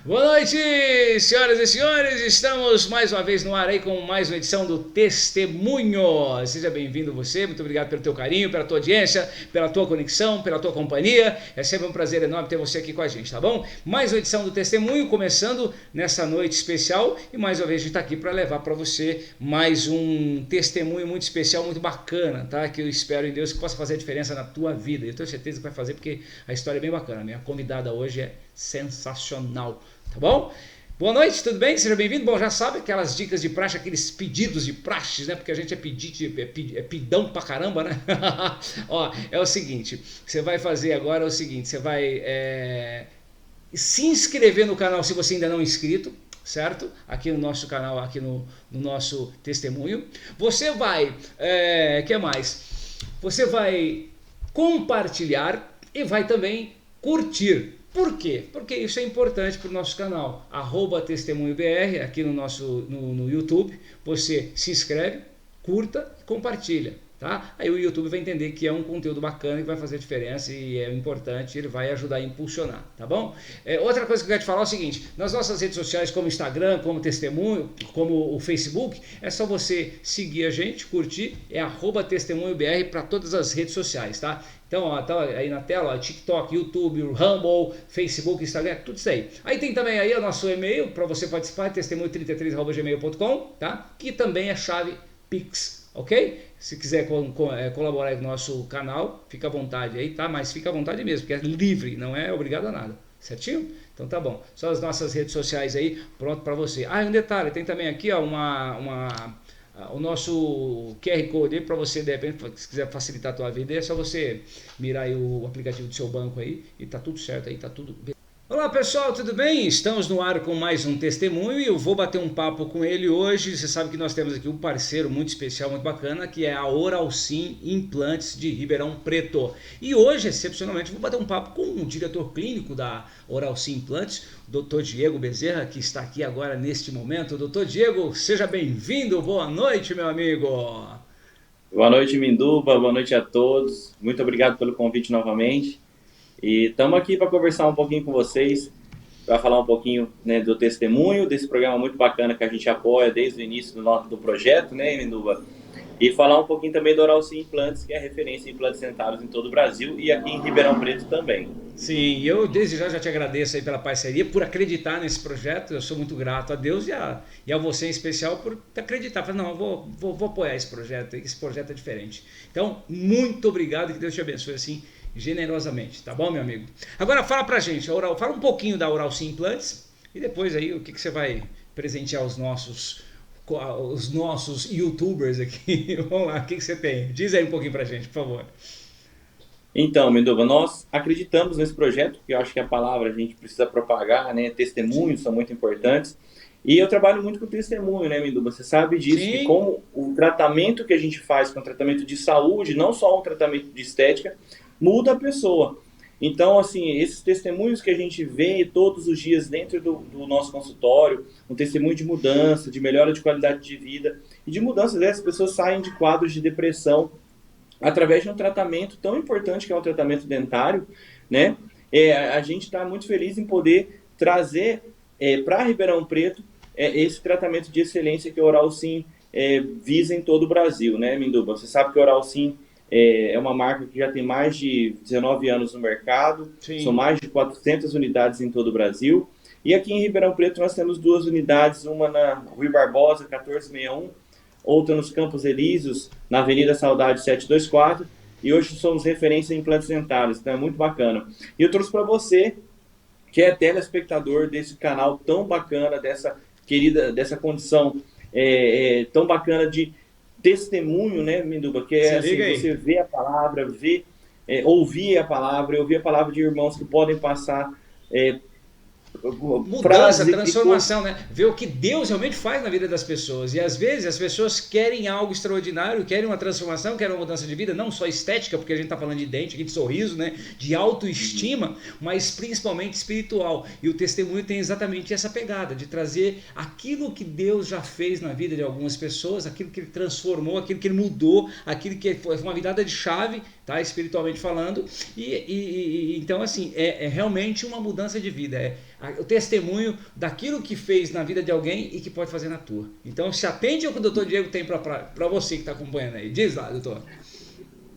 Boa noite, senhoras e senhores, estamos mais uma vez no ar aí com mais uma edição do Testemunho. Seja bem-vindo você, muito obrigado pelo teu carinho, pela tua audiência, pela tua conexão, pela tua companhia. É sempre um prazer enorme ter você aqui com a gente, tá bom? Mais uma edição do Testemunho, começando nessa noite especial e mais uma vez a gente está aqui para levar para você mais um testemunho muito especial, muito bacana, tá? Que eu espero em Deus que possa fazer a diferença na tua vida. Eu tenho certeza que vai fazer porque a história é bem bacana. Minha convidada hoje é sensacional, tá bom? Boa noite, tudo bem? Seja bem-vindo. Bom, já sabe aquelas dicas de praxe, aqueles pedidos de praxes, né? Porque a gente é pidão pra caramba, né? Ó, é o seguinte, você vai fazer agora o seguinte, você vai se inscrever no canal se você ainda não é inscrito, certo? Aqui no nosso canal, aqui no nosso testemunho. Você vai, que mais? Você vai compartilhar e vai também curtir. Por quê? Porque isso é importante para o nosso canal, @testemunhobr, aqui no nosso no YouTube. Você se inscreve, curta e compartilha, tá? Aí o YouTube vai entender que é um conteúdo bacana que vai fazer diferença e é importante, ele vai ajudar a impulsionar, tá bom? Outra coisa que eu quero te falar é o seguinte, nas nossas redes sociais, como Instagram, como Testemunho, como o Facebook, é só você seguir a gente, curtir, é @testemunhobr para todas as redes sociais, tá? Então, ó, tá aí na tela, ó, TikTok, YouTube, Rumble, Facebook, Instagram, tudo isso aí. Aí tem também aí o nosso e-mail para você participar, testemunho33@gmail.com, tá? Que também é chave Pix, ok? Se quiser colaborar com o nosso canal, fica à vontade aí, tá? Mas fica à vontade mesmo, porque é livre, não é obrigado a nada, certinho? Então tá bom. Só as nossas redes sociais aí, pronto para você. Ah, e um detalhe, tem também aqui, ó, o nosso QR Code aí para você, de repente, se quiser facilitar a tua vida, é só você mirar aí o aplicativo do seu banco aí e tá tudo certo aí, tá tudo bem. Olá pessoal, tudo bem? Estamos no ar com mais um testemunho e eu vou bater um papo com ele hoje. Você sabe que nós temos aqui um parceiro muito especial, muito bacana, que é a Oralsim Implantes de Ribeirão Preto. E hoje, excepcionalmente, vou bater um papo com o diretor clínico da Oralsim Implantes, o Dr. Diego Bezerra, que está aqui agora neste momento. Dr. Diego, seja bem-vindo, boa noite, meu amigo. Boa noite, Minduba, boa noite a todos. Muito obrigado pelo convite novamente. E estamos aqui para conversar um pouquinho com vocês, para falar um pouquinho, né, do testemunho, desse programa muito bacana que a gente apoia desde o início do projeto, né, Minduba? E falar um pouquinho também do Oralsim Implantes, que é referência em implantes dentários em todo o Brasil e aqui em Ribeirão Preto também. Sim, eu desde já te agradeço aí pela parceria, por acreditar nesse projeto. Eu sou muito grato a Deus e a você em especial por acreditar. Falei, não, eu vou apoiar esse projeto, esse projeto é diferente. Então, muito obrigado e que Deus te abençoe assim generosamente, tá bom, meu amigo? Agora fala pra gente, fala um pouquinho da Oralsim Implantes e depois aí o que você vai presentear os nossos youtubers aqui. Vamos lá, o que você tem? Diz aí um pouquinho pra gente, por favor. Então, Minduba, nós acreditamos nesse projeto, que eu acho que a palavra a gente precisa propagar, né? Testemunhos são muito importantes. E eu trabalho muito com testemunho, né, Minduba? Você sabe disso, que Sim. como o tratamento que a gente faz, que é um tratamento de saúde, não só um tratamento de estética, muda a pessoa. Então, assim, esses testemunhos que a gente vê todos os dias dentro do nosso consultório, um testemunho de mudança, de melhora de qualidade de vida e de mudança, né? As pessoas saem de quadros de depressão através de um tratamento tão importante que é o tratamento dentário, né? A gente está muito feliz em poder trazer para Ribeirão Preto esse tratamento de excelência que a Oralsim visa em todo o Brasil, né, Minduba? Você sabe que a Oralsim é uma marca que já tem mais de 19 anos no mercado, são Sim. mais de 400 unidades em todo o Brasil. E aqui em Ribeirão Preto nós temos 2 unidades, uma na Rui Barbosa, 1461, outra nos Campos Elíseos, na Avenida Saudade 724, e hoje somos referência em implantes dentários, então é muito bacana. E eu trouxe para você, que é telespectador desse canal tão bacana, dessa querida, dessa condição tão bacana de testemunho, né, Minduba? Que é Se assim, liga aí. você vê a palavra, ouvir a palavra de irmãos que podem passar Mudança, frases e coisas. transformação, né? Ver o que Deus realmente faz na vida das pessoas. E às vezes as pessoas querem algo extraordinário, querem uma transformação, querem uma mudança de vida, não só estética, porque a gente está falando de dente, aqui de sorriso, né? De autoestima, mas principalmente espiritual. E o testemunho tem exatamente essa pegada, de trazer aquilo que Deus já fez na vida de algumas pessoas, aquilo que ele transformou, aquilo que ele mudou, aquilo que foi uma virada de chave, tá? Espiritualmente falando. Então, assim, é realmente uma mudança de vida. o testemunho daquilo que fez na vida de alguém e que pode fazer na tua. Então se atende ao que o doutor Diego tem para você que está acompanhando aí. Diz lá, doutor.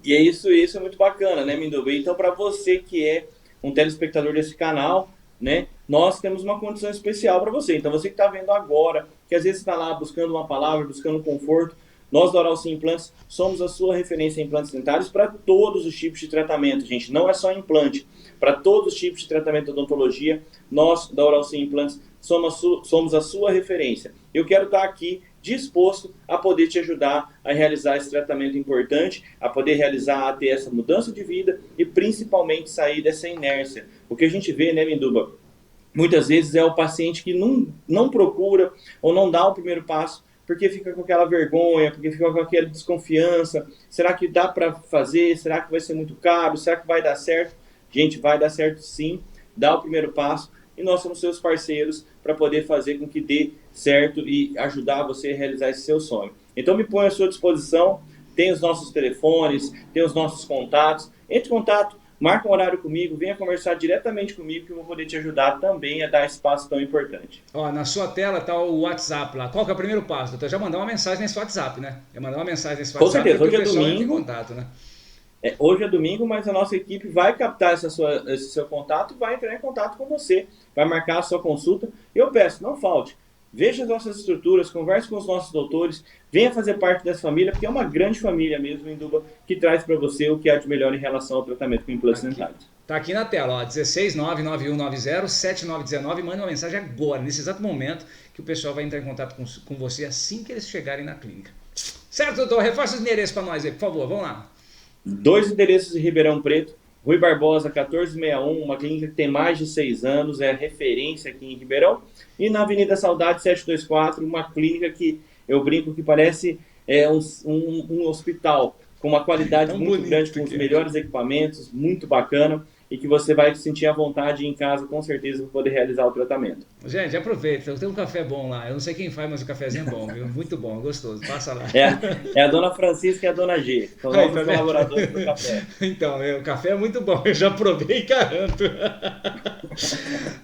E é isso é muito bacana, né, Minduba? Então, para você que é um telespectador desse canal, né, nós temos uma condição especial para você. Então, você que está vendo agora, que às vezes está lá buscando uma palavra, buscando conforto, nós da Oral Sim Implantes somos a sua referência em implantes dentários para todos os tipos de tratamento, gente. Não é só implante. Para todos os tipos de tratamento de odontologia, nós da Oral Sim Implantes somos a sua referência. Eu quero estar aqui disposto a poder te ajudar a realizar esse tratamento importante, a poder realizar, a ter essa mudança de vida e principalmente sair dessa inércia. O que a gente vê, né, Minduba? Muitas vezes é o paciente que não procura ou não dá o primeiro passo porque fica com aquela vergonha, porque fica com aquela desconfiança. Será que dá para fazer? Será que vai ser muito caro? Será que vai dar certo? Gente, vai dar certo sim. Dá o primeiro passo e nós somos seus parceiros para poder fazer com que dê certo e ajudar você a realizar esse seu sonho. Então me põe à sua disposição, tem os nossos telefones, tem os nossos contatos. Entre em contato, marca um horário comigo, venha conversar diretamente comigo que eu vou poder te ajudar também a dar esse passo tão importante. Ó, na sua tela está o WhatsApp lá. Qual que é o primeiro passo, doutor? Já mandar uma mensagem nesse WhatsApp, né? Já mandar uma mensagem nesse WhatsApp. Com certeza, hoje é domingo. domingo. Em contato, né? Hoje é domingo, mas a nossa equipe vai captar esse seu contato e vai entrar em contato com você, vai marcar a sua consulta. Eu peço, não falte, veja as nossas estruturas, converse com os nossos doutores, venha fazer parte dessa família, porque é uma grande família mesmo, Minduba, que traz para você o que há de melhor em relação ao tratamento com implantes dentários. Tá aqui na tela, ó, 16991907919, manda uma mensagem agora, nesse exato momento, que o pessoal vai entrar em contato com você assim que eles chegarem na clínica. Certo, doutor? Refaça os endereços para nós aí, por favor, vamos lá. 2 endereços em Ribeirão Preto, Rui Barbosa 1461, uma clínica que tem mais de 6 anos, é referência aqui em Ribeirão. E na Avenida Saudade 724, uma clínica que eu brinco que parece um hospital, com uma qualidade muito grande, com os melhores equipamentos, muito bacana. E que você vai se sentir à vontade em casa, com certeza, para poder realizar o tratamento. Gente, aproveita, tem um café bom lá. Eu não sei quem faz, mas o cafezinho é bom, viu? Muito bom, gostoso. Passa lá. É a dona Francisca e a dona G. São nossos colaboradores do café. Então, o café é muito bom, eu já provei e garanto.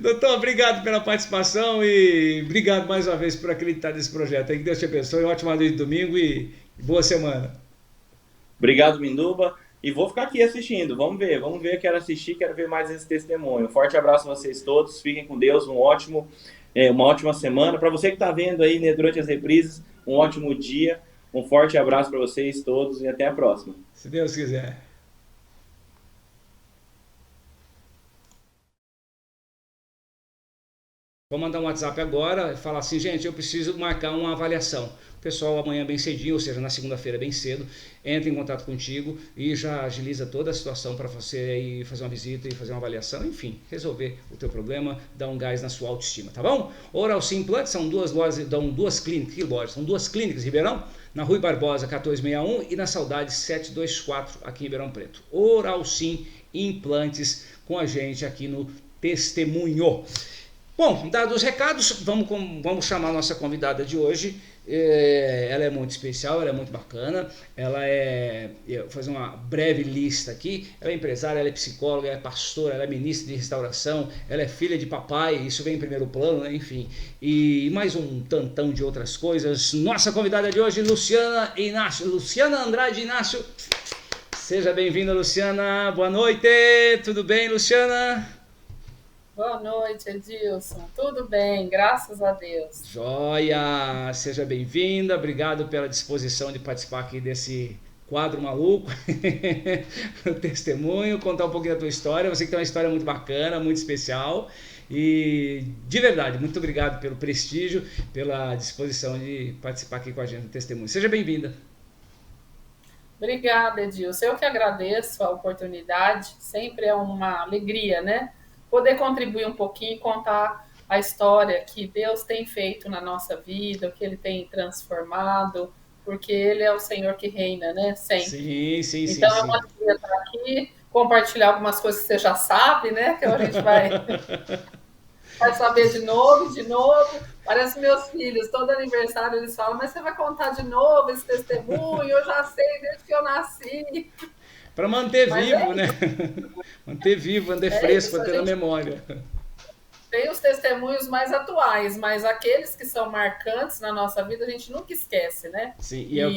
Doutor, obrigado pela participação e obrigado mais uma vez por acreditar nesse projeto. Que Deus te abençoe, ótima noite de domingo e boa semana. Obrigado, Minduba. E vou ficar aqui assistindo, vamos ver, quero assistir, quero ver mais esse testemunho. Um forte abraço a vocês todos, fiquem com Deus, uma ótima semana. Para você que está vendo aí, né, durante as reprises, um ótimo dia, um forte abraço para vocês todos e até a próxima. Se Deus quiser. Vou mandar um WhatsApp agora e falar assim, gente, eu preciso marcar uma avaliação. O pessoal amanhã bem cedinho, ou seja, na segunda-feira bem cedo, entra em contato contigo e já agiliza toda a situação para você ir fazer uma visita e fazer uma avaliação, enfim, resolver o teu problema, dar um gás na sua autoestima, tá bom? Oral Sim Implantes são duas clínicas, são duas clínicas em Ribeirão, na Rui Barbosa 1461 e na Saudade 724 aqui em Ribeirão Preto. Oral Sim Implantes com a gente aqui no Testemunho. Bom, dados os recados, vamos chamar a nossa convidada de hoje. Ela é muito especial, ela é muito bacana. Eu vou fazer uma breve lista aqui. Ela é empresária, ela é psicóloga, ela é pastora, ela é ministra de restauração, ela é filha de papai, isso vem em primeiro plano, né? Enfim. E mais um tantão de outras coisas. Nossa convidada de hoje, Luciana Andrade Inácio. Seja bem-vinda, Luciana. Boa noite, tudo bem, Luciana? Boa noite, Edilson. Tudo bem, graças a Deus. Joia! Seja bem-vinda. Obrigado pela disposição de participar aqui desse quadro maluco. O testemunho, contar um pouquinho da tua história. Você que tem uma história muito bacana, muito especial. E, de verdade, muito obrigado pelo prestígio, pela disposição de participar aqui com a gente do testemunho. Seja bem-vinda. Obrigada, Edilson. Eu que agradeço a oportunidade. Sempre é uma alegria, né? Poder contribuir um pouquinho e contar a história que Deus tem feito na nossa vida, o que Ele tem transformado, porque Ele é o Senhor que reina, né? Sempre. Sim. Então é uma alegria estar aqui, compartilhar algumas coisas que você já sabe, né? Que a gente vai saber de novo. Parece meus filhos, todo aniversário eles falam, mas você vai contar de novo esse testemunho? Eu já sei desde que eu nasci. Para manter vivo, né? Manter vivo, manter fresco, manter na memória. Tem os testemunhos mais atuais, mas aqueles que são marcantes na nossa vida, a gente nunca esquece, né? Sim, E é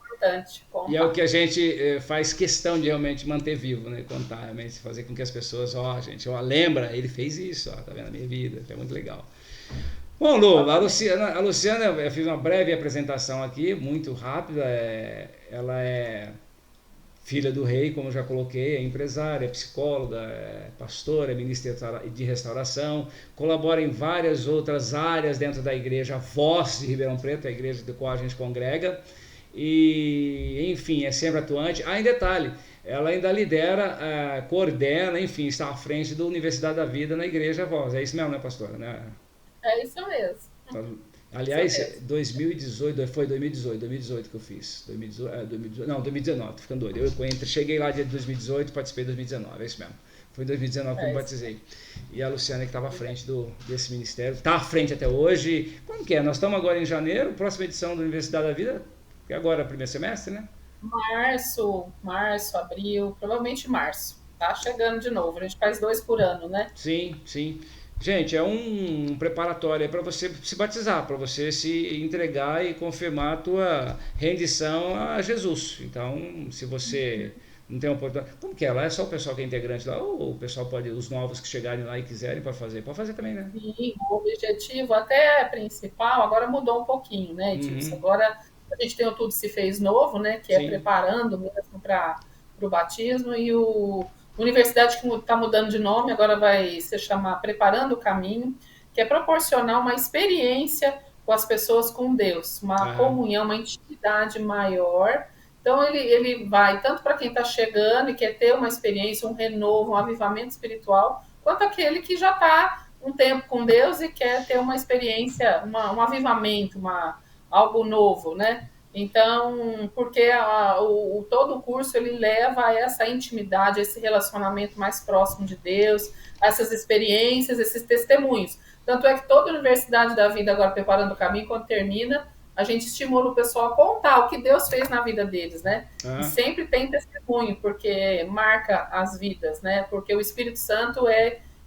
importante e é o que contar. a gente faz questão de realmente manter vivo, né? Contar, realmente fazer com que as pessoas, ó, gente, ó, lembra, ele fez isso, ó, tá vendo a minha vida, é muito legal. Bom, Lu, Exatamente. A Luciana, eu fiz uma breve apresentação aqui, muito rápida. Ela é filha do rei, como eu já coloquei, é empresária, é psicóloga, é pastora, é ministra de restauração, colabora em várias outras áreas dentro da igreja Voz de Ribeirão Preto, a igreja do qual a gente congrega, e enfim, é sempre atuante. Ah, em detalhe, ela ainda lidera, coordena, enfim, está à frente da Universidade da Vida na igreja Voz. É isso mesmo, né, pastora? Né? É isso mesmo. Tá. Isso Aliás, mesmo. 2018, foi 2018 que eu fiz. 2018, não, 2019, tô ficando doido. Cheguei lá dia de 2018, participei de 2019, é isso mesmo. Foi em 2019 que eu me É isso. batizei. E a Luciana que estava à frente desse ministério, está à frente até hoje. Como que é? Nós estamos agora em janeiro, próxima edição da Universidade da Vida, que é agora primeiro semestre, né? Março, abril, provavelmente março. Tá chegando de novo. A gente faz 2 por ano, né? Sim, sim. Gente, é um preparatório para você se batizar, para você se entregar e confirmar a tua rendição a Jesus. Então, se você não tem oportunidade, como que é? Lá é só o pessoal que é integrante lá, ou o pessoal pode, os novos que chegarem lá e quiserem, pode fazer também, né? E o objetivo até principal agora mudou um pouquinho, né, Edilson? Uhum, Agora a gente tem o Tudo Se Fez Novo, né, que é sim. preparando mesmo para o batismo, e o Universidade que está mudando de nome, agora vai se chamar Preparando o Caminho, que é proporcionar uma experiência com as pessoas com Deus, uma Aham. comunhão, uma intimidade maior. Então ele vai tanto para quem está chegando e quer ter uma experiência, um renovo, um avivamento espiritual, quanto aquele que já está um tempo com Deus e quer ter uma experiência, um avivamento, algo novo, né? Então, porque todo o curso ele leva a essa intimidade, a esse relacionamento mais próximo de Deus, a essas experiências, esses testemunhos. Tanto é que toda a Universidade da Vida, agora preparando o caminho, quando termina, a gente estimula o pessoal a contar o que Deus fez na vida deles, né? E Aham. sempre tem testemunho, porque marca as vidas, né? Porque o Espírito Santo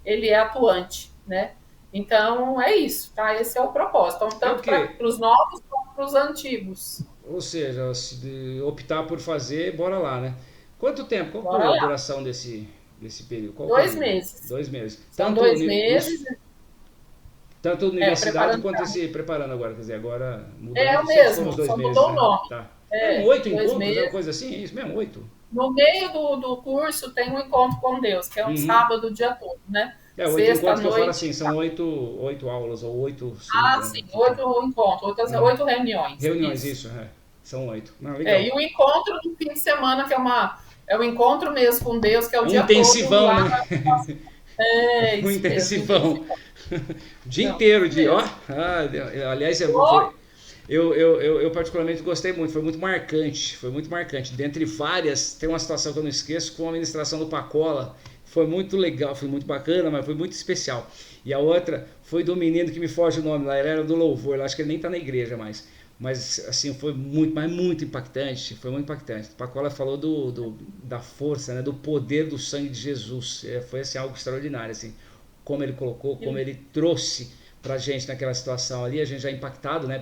ele é atuante, né? Então é isso, tá? Esse é o propósito. Então, É o tanto quê? para os novos quanto para os antigos. Ou seja, se optar por fazer, bora lá, né? Quanto tempo? Qual que é Bora a lá. duração desse período? Qual que é Dois o... meses. 2 meses. São 2 meses, Tanto a universidade preparando quanto para. esse preparando agora, quer dizer, agora É mudando, o sempre foram os mesmo, dois só meses, mudou o né? nome. Tá. Eram É, 8 encontros, era uma 2 meses. coisa assim, é isso mesmo? 8? No meio do curso tem um encontro com Deus, que é um Uhum. sábado o dia todo, né? É, oito Sexta à encontros que eu falo noite. assim, são oito aulas, ou oito, Ah, cinco, né? sim, 8 encontros, Uhum. 8 reuniões. Reuniões, Isso. isso, é. São 8. Não, legal. E o encontro do fim de semana, é o encontro mesmo com Deus, que é o Um dia todo intensivão, lá. né? É Um isso mesmo, intensivão. intensivão. O dia Não, inteiro isso de, ó. mesmo. Aliás, Oh, eu particularmente gostei muito, foi muito marcante. Foi muito marcante. Dentre várias, tem uma situação que eu não esqueço, com a ministração do Pacola. Foi muito legal, foi muito bacana, mas foi muito especial. E a outra foi do menino que me foge o nome lá, ele era do louvor, acho que ele nem tá na igreja mais. Mas assim, foi muito, mas muito impactante, foi muito impactante. O Pacola falou da força, né, do poder do sangue de Jesus. Foi assim, algo extraordinário, assim, como ele colocou, como ele trouxe pra gente naquela situação ali, a gente já impactado, né,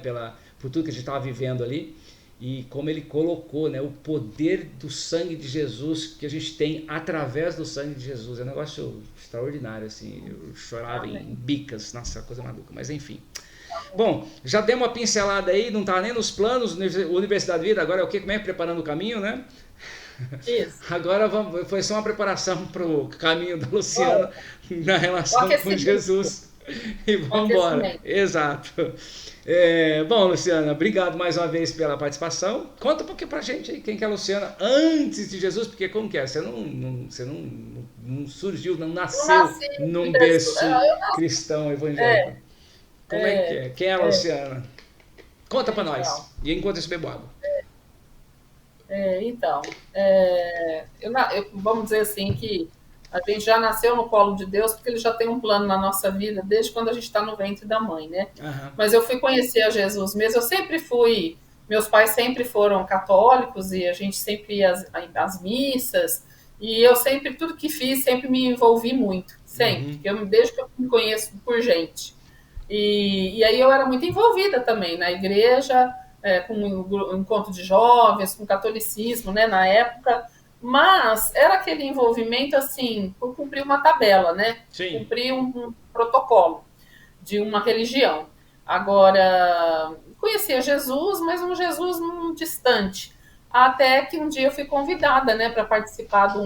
por tudo que a gente estava vivendo ali, e como ele colocou, né, o poder do sangue de Jesus que a gente tem através do sangue de Jesus. É um negócio extraordinário, assim, eu chorava em amém. bicas, nossa, coisa maluca, mas enfim. Bom, já dei uma pincelada aí, não tá nem nos planos, Universidade da Vida, agora é o que? Como é? Preparando o caminho, né? Isso. Agora vamos, foi só uma preparação para o caminho da Luciana Bom, na o relação com aquecimento. Jesus. E O vamos embora. aquecimento. Exato. Bom, Luciana, obrigado mais uma vez pela participação. Conta um pouquinho pra gente aí quem que é a Luciana antes de Jesus, porque como que é? Você não surgiu, não Eu nasceu nasci em num berço. berço cristão evangélico. É, Como é que é? Quem é a é, Luciana? Conta pra então. nós. E enquanto isso bebo água. Então, vamos dizer assim que a gente já nasceu no colo de Deus porque ele já tem um plano na nossa vida desde quando a gente está no ventre da mãe, né? Aham. Mas eu fui conhecer a Jesus mesmo, meus pais sempre foram católicos e a gente sempre ia às missas E eu sempre, tudo que fiz, sempre me envolvi muito, sempre. Desde que eu me conheço por gente. E aí eu era muito envolvida também na igreja, com o encontro de jovens, com o catolicismo, né, na época. Mas era aquele envolvimento, assim, por cumprir uma tabela, né? Sim. Cumprir um protocolo de uma religião. Agora, conhecia Jesus, mas um Jesus distante. Até que um dia eu fui convidada, né, para participar de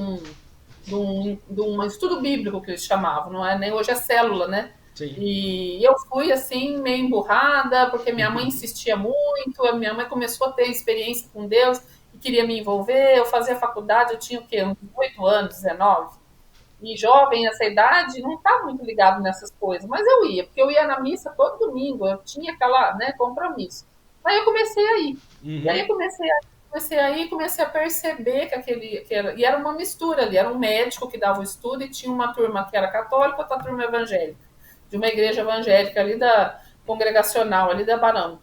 um estudo bíblico que eles chamavam, não é? Nem hoje é célula, né? Sim. E eu fui assim, meio emburrada, porque minha mãe insistia muito, a minha mãe começou a ter experiência com Deus e queria me envolver. Eu fazia faculdade, eu tinha o quê? Uns 8 anos, 19. E jovem nessa idade não está muito ligado nessas coisas, mas eu ia, porque eu ia na missa todo domingo, eu tinha aquela, né, compromisso. Aí eu comecei a ir. E aí eu comecei a perceber e era uma mistura ali, era um médico que dava o estudo e tinha uma turma que era católica, outra turma evangélica, de uma igreja evangélica ali da congregacional, ali da Barão.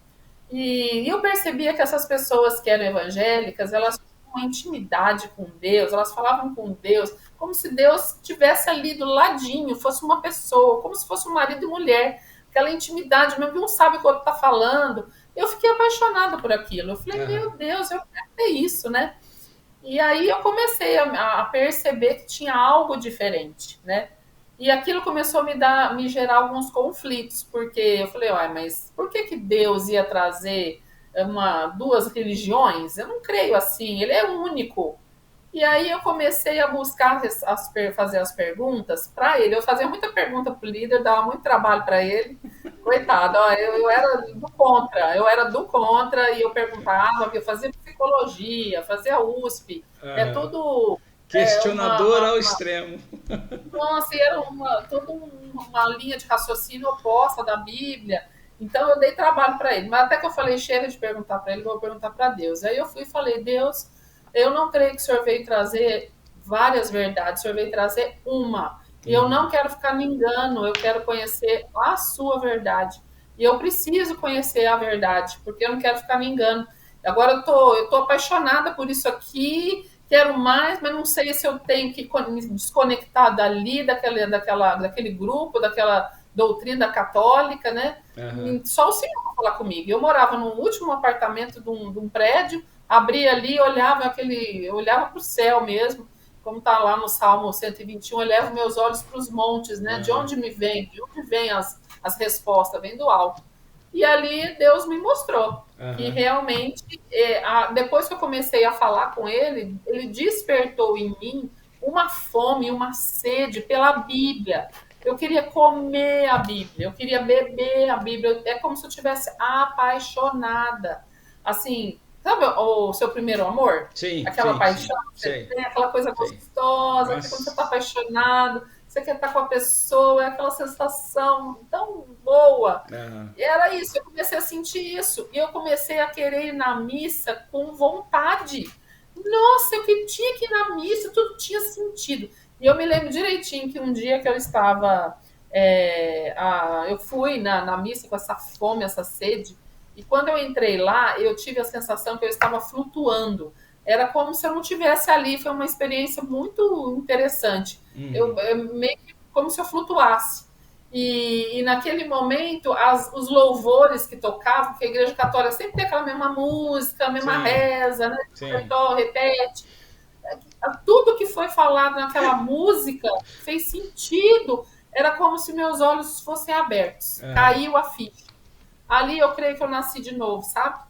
E eu percebia que essas pessoas que eram evangélicas, elas tinham uma intimidade com Deus, elas falavam com Deus, como se Deus estivesse ali do ladinho, fosse uma pessoa, como se fosse um marido e mulher, aquela intimidade mesmo, que um sabe o que o outro está falando. Eu fiquei apaixonada por aquilo. Eu falei, meu Deus, eu quero ter isso, né? E aí eu comecei a perceber que tinha algo diferente, né? E aquilo começou a me gerar alguns conflitos, porque eu falei, mas por que Deus ia trazer duas religiões? Eu não creio assim, ele é único. E aí eu comecei a buscar fazer as perguntas para ele. Eu fazia muita pergunta para o líder, dava muito trabalho para ele. Coitado, eu era do contra e eu perguntava, eu fazia psicologia, fazia USP, é tudo... Questionador ao extremo. Nossa, e era toda uma linha de raciocínio oposta da Bíblia. Então eu dei trabalho para ele. Mas até que eu falei, chega de perguntar para ele, vou perguntar para Deus. Aí eu fui e falei, Deus, eu não creio que o Senhor veio trazer várias verdades, o Senhor veio trazer uma. E eu não quero ficar me engano, eu quero conhecer a sua verdade. E eu preciso conhecer a verdade, porque eu não quero ficar me engano. Agora eu tô apaixonada por isso aqui, quero mais, mas não sei se eu tenho que me desconectar dali, daquele grupo, daquela doutrina católica, né? Só o Senhor para falar comigo. Eu morava no último apartamento de um prédio, abria ali, olhava para o céu mesmo, como está lá no Salmo 121, eu levo meus olhos para os montes, né? De onde vem as respostas? Vem do alto. E ali Deus me mostrou que realmente, depois que eu comecei a falar com ele, ele despertou em mim uma fome, uma sede pela Bíblia. Eu queria comer a Bíblia, eu queria beber a Bíblia. É como se eu estivesse apaixonada. Assim, sabe o seu primeiro amor? Sim. Aquela sim, paixão, sim, você tem aquela coisa gostosa, que quando você está apaixonado, você quer estar com a pessoa, é aquela sensação tão boa. E era isso, eu comecei a sentir isso. E eu comecei a querer ir na missa com vontade. Nossa, eu que tinha que ir na missa, tudo tinha sentido. E eu me lembro direitinho que um dia que eu estava... eu fui na missa com essa fome, essa sede. E quando eu entrei lá, eu tive a sensação que eu estava flutuando. Era como se eu não estivesse ali. Foi uma experiência muito interessante. Eu meio que como se eu flutuasse. E naquele momento, os louvores que tocavam, porque a Igreja Católica sempre tem aquela mesma música, a mesma reza, né? Repete. Tudo que foi falado naquela música fez sentido. Era como se meus olhos fossem abertos. Caiu a ficha. Ali eu creio que eu nasci de novo, sabe?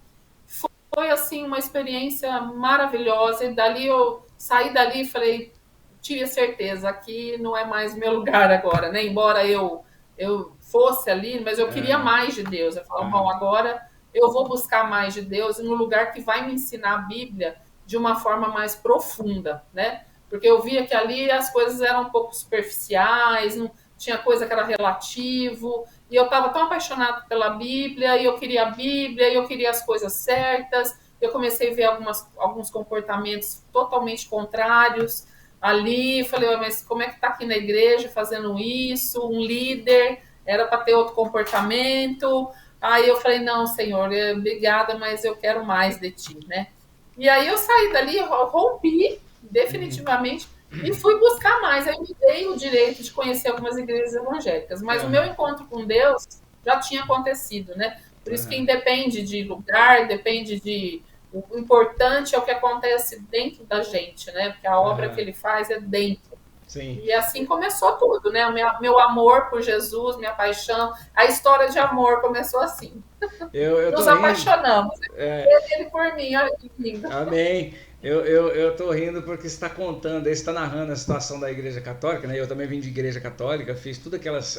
Foi assim uma experiência maravilhosa. E dali eu saí dali e falei, tive a certeza, aqui não é mais meu lugar agora, né? Embora eu fosse ali, mas eu queria mais de Deus. Eu falava, bom, agora eu vou buscar mais de Deus no lugar que vai me ensinar a Bíblia de uma forma mais profunda, né? Porque eu via que ali as coisas eram um pouco superficiais, não tinha coisa que era relativo, e eu estava tão apaixonada pela Bíblia, e eu queria a Bíblia, e eu queria as coisas certas. Eu comecei a ver alguns comportamentos totalmente contrários ali, falei, mas como é que está aqui na igreja fazendo isso? Um líder era para ter outro comportamento. Aí eu falei, não, Senhor, obrigada, mas eu quero mais de ti, né? E aí eu saí dali, eu rompi definitivamente, E fui buscar mais. Aí me dei o direito de conhecer algumas igrejas evangélicas. Mas o meu Aham, encontro com Deus já tinha acontecido, né? Por isso que aham, independe de lugar, depende de. O importante é o que acontece dentro da gente, né? Porque a obra que aham. ele faz é dentro. Sim. E assim começou tudo, né? O meu amor por Jesus, minha paixão, a história de amor começou assim. Eu Nos tô rindo. apaixonamos. É, Ele por mim, olha que lindo. amém. Eu tô rindo porque você está contando, você está narrando a situação da Igreja Católica, né? Eu também vim de Igreja Católica, fiz tudo aquelas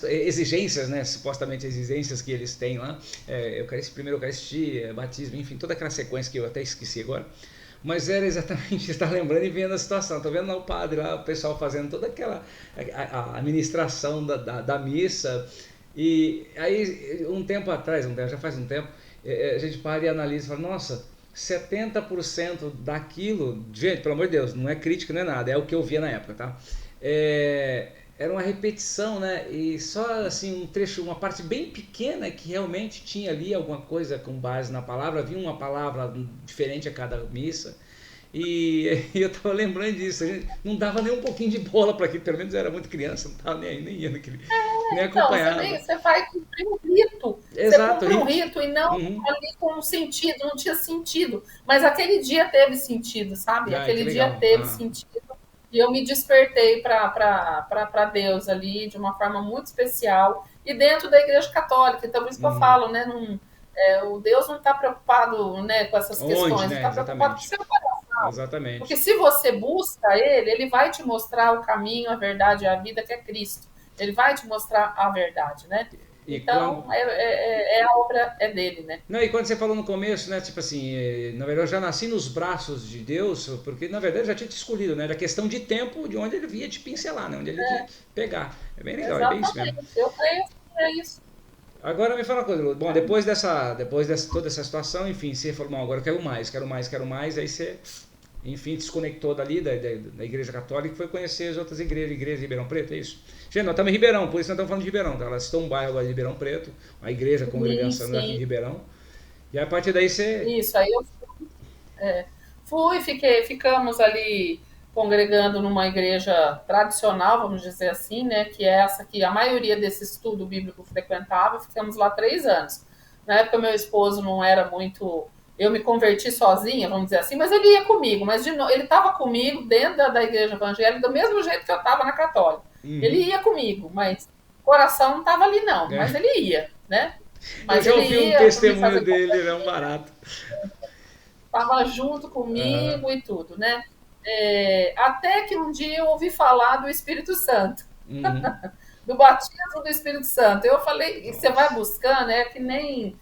exigências, né? Supostamente exigências que eles têm lá. Eucaristia, primeiro Eucaristia, batismo, enfim, toda aquela sequência que eu até esqueci agora. Mas era exatamente estar lembrando e vendo a situação. Tô vendo lá o padre, lá, o pessoal fazendo toda aquela a administração da missa. E aí, um tempo atrás, já faz um tempo, a gente para e analisa e fala, nossa, 70% daquilo, gente, pelo amor de Deus, não é crítica, não é nada, é o que eu via na época, tá? Era uma repetição, né? E só assim um trecho, uma parte bem pequena que realmente tinha ali alguma coisa com base na palavra, havia uma palavra diferente a cada missa. E eu tava lembrando disso, a gente não dava nem um pouquinho de bola para aquilo, pelo menos eu era muito criança, não tava nem aí, nem ia naquele, nem Então, acompanhava. você vai cumprir um rito. Você Exato, cumpre um rito. rito e não Uhum. ali com um sentido, não tinha sentido. Mas aquele dia teve sentido, sabe? Ah, que Aquele dia legal. teve Ah. sentido. E eu me despertei para Deus ali de uma forma muito especial. E dentro da Igreja Católica. Então, por isso que eu Uhum. falo, né? O Deus não está preocupado, né, com essas Onde, questões, ele né? está preocupado com o Exatamente. seu coração. Porque Exatamente. se você busca ele vai te mostrar o caminho, a verdade e a vida, que é Cristo. Ele vai te mostrar a verdade, né? E quando, Então, a obra é dele, né? não, e quando você falou no começo, né, tipo assim, na verdade eu já nasci nos braços de Deus, porque na verdade já tinha te escolhido, né? Era questão de tempo de onde ele via te pincelar, né? Onde ele ia te pegar. É bem legal, é bem isso mesmo. Exatamente. Eu creio que é isso. Agora me fala uma coisa, Lu. Bom, depois dessa toda essa situação, enfim, você falou, não, agora eu quero mais, quero mais, quero mais, aí você, enfim, desconectou dali da Igreja Católica e foi conhecer as outras igrejas de Ribeirão Preto, é isso? Gente, nós estamos em Ribeirão, por isso nós estamos falando de Ribeirão, tá? Elas estão um bairro agora de Ribeirão Preto, a igreja, a Sim, congregação aqui em sim. Ribeirão, e a partir daí você. Isso. Aí eu ficamos ali congregando numa igreja tradicional, vamos dizer assim, né? Que é essa que a maioria desse estudo bíblico frequentava. Ficamos lá 3 anos. Na época, meu esposo não era muito. Eu me converti sozinha, vamos dizer assim, mas ele ia comigo. Mas ele estava comigo dentro da igreja evangélica, do mesmo jeito que eu estava na católica. Ele Uhum. ia comigo, mas o coração não estava ali, não. Mas É. ele ia, né? Eu Mas já ele ouvi um ia me testemunho fazer dele, ele é um barato. estava junto Aham. comigo e tudo, né? Até que um dia eu ouvi falar do Espírito Santo, Uhum. do batismo do Espírito Santo. Eu falei, e você vai Nossa. buscando, é que nem.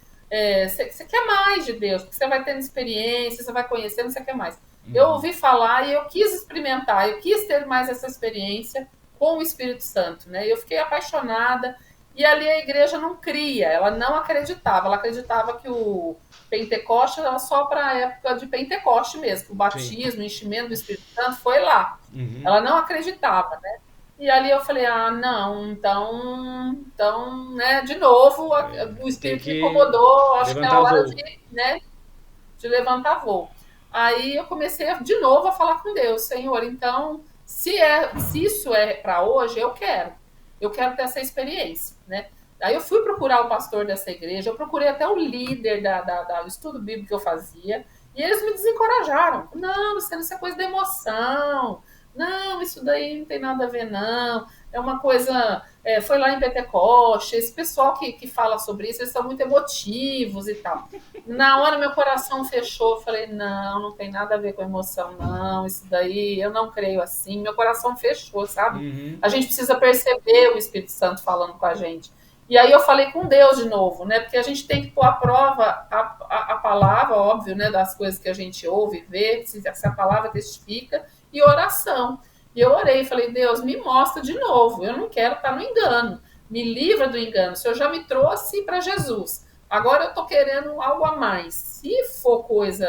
Você quer mais de Deus, porque você vai tendo experiência, você vai conhecendo, você quer mais. Eu Uhum. ouvi falar e eu quis experimentar, eu quis ter mais essa experiência com o Espírito Santo, né? Eu fiquei apaixonada e ali a igreja não cria, ela não acreditava, ela acreditava que o Pentecoste era só para a época de Pentecoste mesmo, que o Sim. batismo, o enchimento do Espírito Santo foi lá. Uhum. Ela não acreditava, né? E ali eu falei, ah, não, então, né, de novo, o Tem Espírito me que incomodou, acho que é a levantar hora voo. de, né, de levantar voo. Aí eu comecei de novo a falar com Deus, Senhor, então, se isso é para hoje, eu quero ter essa experiência, né? Aí eu fui procurar o pastor dessa igreja, eu procurei até o líder do estudo bíblico que eu fazia, e eles me desencorajaram. Não, isso é coisa da emoção. Não, isso daí não tem nada a ver, não. É uma coisa. Foi lá em Pentecoste, esse pessoal que fala sobre isso, eles são muito emotivos e tal. Na hora meu coração fechou, eu falei, não, não tem nada a ver com emoção, não. Isso daí eu não creio assim. Meu coração fechou, sabe? Uhum. A gente precisa perceber o Espírito Santo falando com a gente. E aí eu falei com Deus de novo, né? Porque a gente tem que pôr à prova a palavra, óbvio, né? Das coisas que a gente ouve, vê, se a palavra testifica, e oração. E eu orei, falei, Deus, me mostra de novo. Eu não quero estar no engano. Me livra do engano. O Senhor já me trouxe para Jesus. Agora eu estou querendo algo a mais. Se for coisa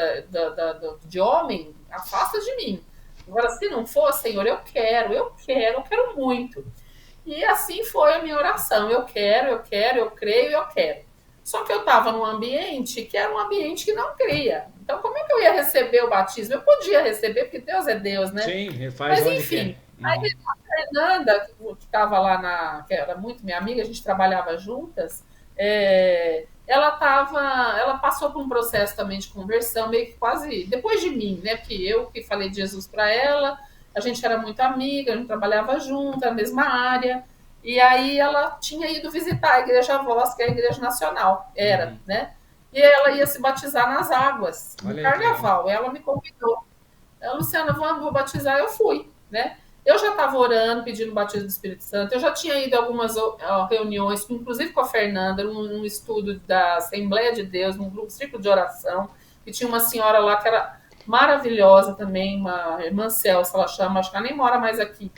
de homem, afasta de mim. Agora, se não for, Senhor, eu quero muito. E assim foi a minha oração. Eu quero, eu creio, eu quero. Só que eu estava num ambiente que era um ambiente que não cria. Então, como é que eu ia receber o batismo? Eu podia receber, porque Deus é Deus, né? Sim, ele faz Mas, onde quer. enfim, aí a Fernanda, que estava lá, que era muito minha amiga, a gente trabalhava juntas, ela passou por um processo também de conversão, meio que quase depois de mim, né? Porque eu que falei de Jesus para ela, a gente era muito amiga, a gente trabalhava junto, na mesma área. E aí ela tinha ido visitar a Igreja Voz, que é a Igreja Nacional, né? E ela ia se batizar nas águas, no carnaval. Ela me convidou. Luciana, vou batizar. Eu fui, né? Eu já estava orando, pedindo o batismo do Espírito Santo. Eu já tinha ido a algumas reuniões, inclusive com a Fernanda, num estudo da Assembleia de Deus, num grupo ciclo de oração, e tinha uma senhora lá que era maravilhosa também, uma irmã Celso, ela chama, acho que ela nem mora mais aqui.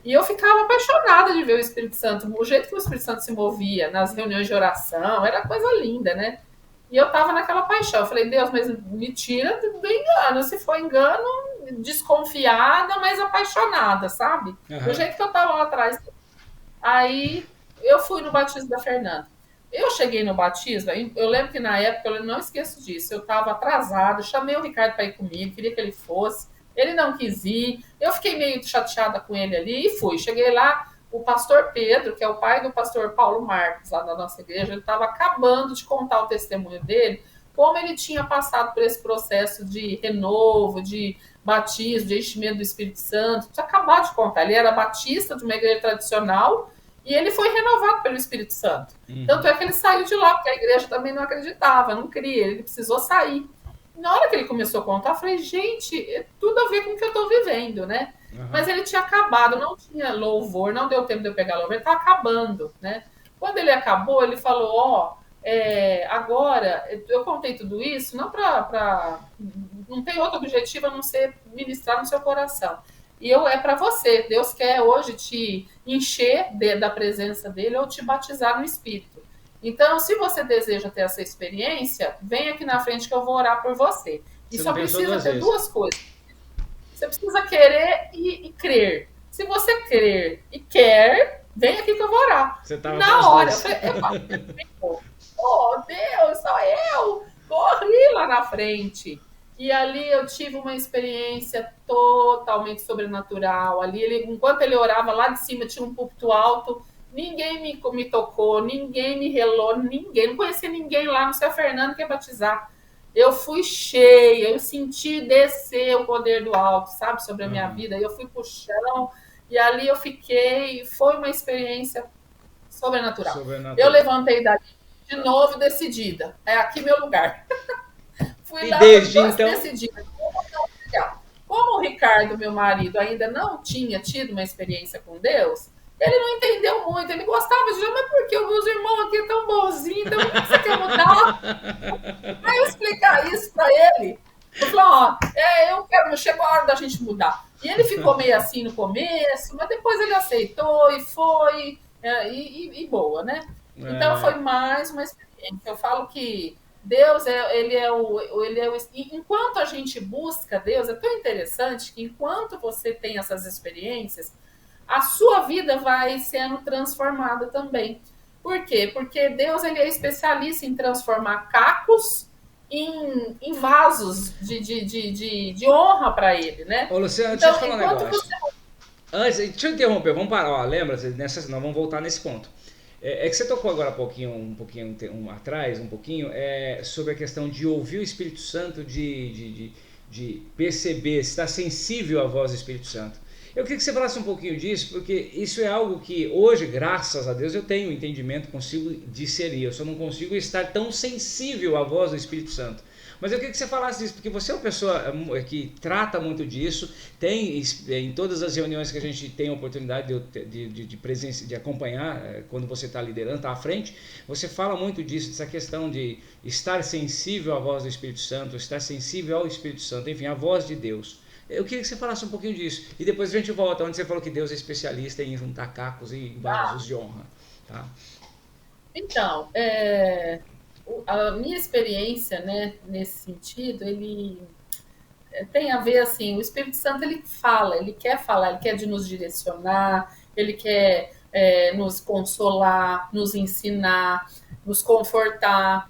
E eu ficava apaixonada de ver o Espírito Santo, o jeito que o Espírito Santo se movia nas reuniões de oração, era coisa linda, né? E eu tava naquela paixão. Eu falei, Deus, mas me tira do engano. Se for engano, desconfiada, mas apaixonada, sabe? Do jeito que eu tava lá atrás. Aí eu fui no batismo da Fernanda. Eu cheguei no batismo, eu lembro que na época, eu não esqueço disso, eu estava atrasada, chamei o Ricardo para ir comigo, queria que ele fosse, ele não quis ir, eu fiquei meio chateada com ele ali e fui. Cheguei lá, o pastor Pedro, que é o pai do pastor Paulo Marcos, lá da nossa igreja, ele estava acabando de contar o testemunho dele, como ele tinha passado por esse processo de renovo, de batismo, de enchimento do Espírito Santo. Tinha acabado de contar, ele era batista de uma igreja tradicional, e ele foi renovado pelo Espírito Santo. Tanto é que ele saiu de lá, porque a igreja também não acreditava, não cria, ele precisou sair. E na hora que ele começou a contar, eu falei, gente, é tudo a ver com o que eu estou vivendo, né? Mas ele tinha acabado, não tinha louvor, não deu tempo de eu pegar louvor, ele estava acabando, né? Quando ele acabou, ele falou, agora, eu contei tudo isso, não não tem outro objetivo a não ser ministrar no seu coração. E é para você. Deus quer hoje te encher da presença dele ou te batizar no Espírito. Então, se você deseja ter essa experiência, vem aqui na frente que eu vou orar por você. E só precisa ter duas coisas. Você precisa querer e crer. Se você crer e quer, vem aqui que eu vou orar. Na hora, eu falei, oh Deus, só eu. Corri lá na frente. E ali eu tive uma experiência totalmente sobrenatural. Ali, enquanto ele orava, lá de cima tinha um púlpito alto. Ninguém me tocou, ninguém me relou, ninguém. Não conhecia ninguém lá no Seu Fernando que ia batizar. Eu fui cheia, eu senti descer o poder do alto, sabe, sobre a minha vida. Eu fui pro chão e ali eu fiquei. Foi uma experiência sobrenatural. Eu levantei dali de novo decidida. É aqui meu lugar. Fui lá desde então decidida. Como o Ricardo, meu marido, ainda não tinha tido uma experiência com Deus, ele não entendeu muito. Ele gostava de dizer, mas por que os meus irmãos aqui tão bonzinhos? Então, por que você quer mudar? Aí eu explicar isso para ele. Eu falei, eu quero, chegou a hora da gente mudar. E ele ficou meio assim no começo, mas depois ele aceitou e foi, e boa, né? Então foi mais uma experiência. Eu falo que Deus, enquanto a gente busca Deus, é tão interessante que enquanto você tem essas experiências, a sua vida vai sendo transformada também. Por quê? Porque Deus ele é especialista em transformar cacos em vasos de honra para ele, né? Ô, Luciana, então, deixa eu falar um negócio. Deixa eu interromper, vamos parar. Lembra? Nós vamos voltar nesse ponto. É que você tocou agora um pouquinho atrás, sobre a questão de ouvir o Espírito Santo, de perceber, estar sensível à voz do Espírito Santo. Eu queria que você falasse um pouquinho disso, porque isso é algo que hoje, graças a Deus, eu tenho entendimento, consigo discernir. Eu só não consigo estar tão sensível à voz do Espírito Santo. Mas eu queria que você falasse disso, porque você é uma pessoa que trata muito disso, tem em todas as reuniões que a gente tem a oportunidade de acompanhar, quando você está liderando, está à frente, você fala muito disso, dessa questão de estar sensível à voz do Espírito Santo, estar sensível ao Espírito Santo, enfim, à voz de Deus. Eu queria que você falasse um pouquinho disso, e depois a gente volta, onde você falou que Deus é especialista em juntar cacos e vasos de honra. Tá? Então, a minha experiência, né, nesse sentido, ele tem a ver assim, o Espírito Santo ele quer falar, ele quer nos direcionar, ele quer nos consolar, nos ensinar, nos confortar,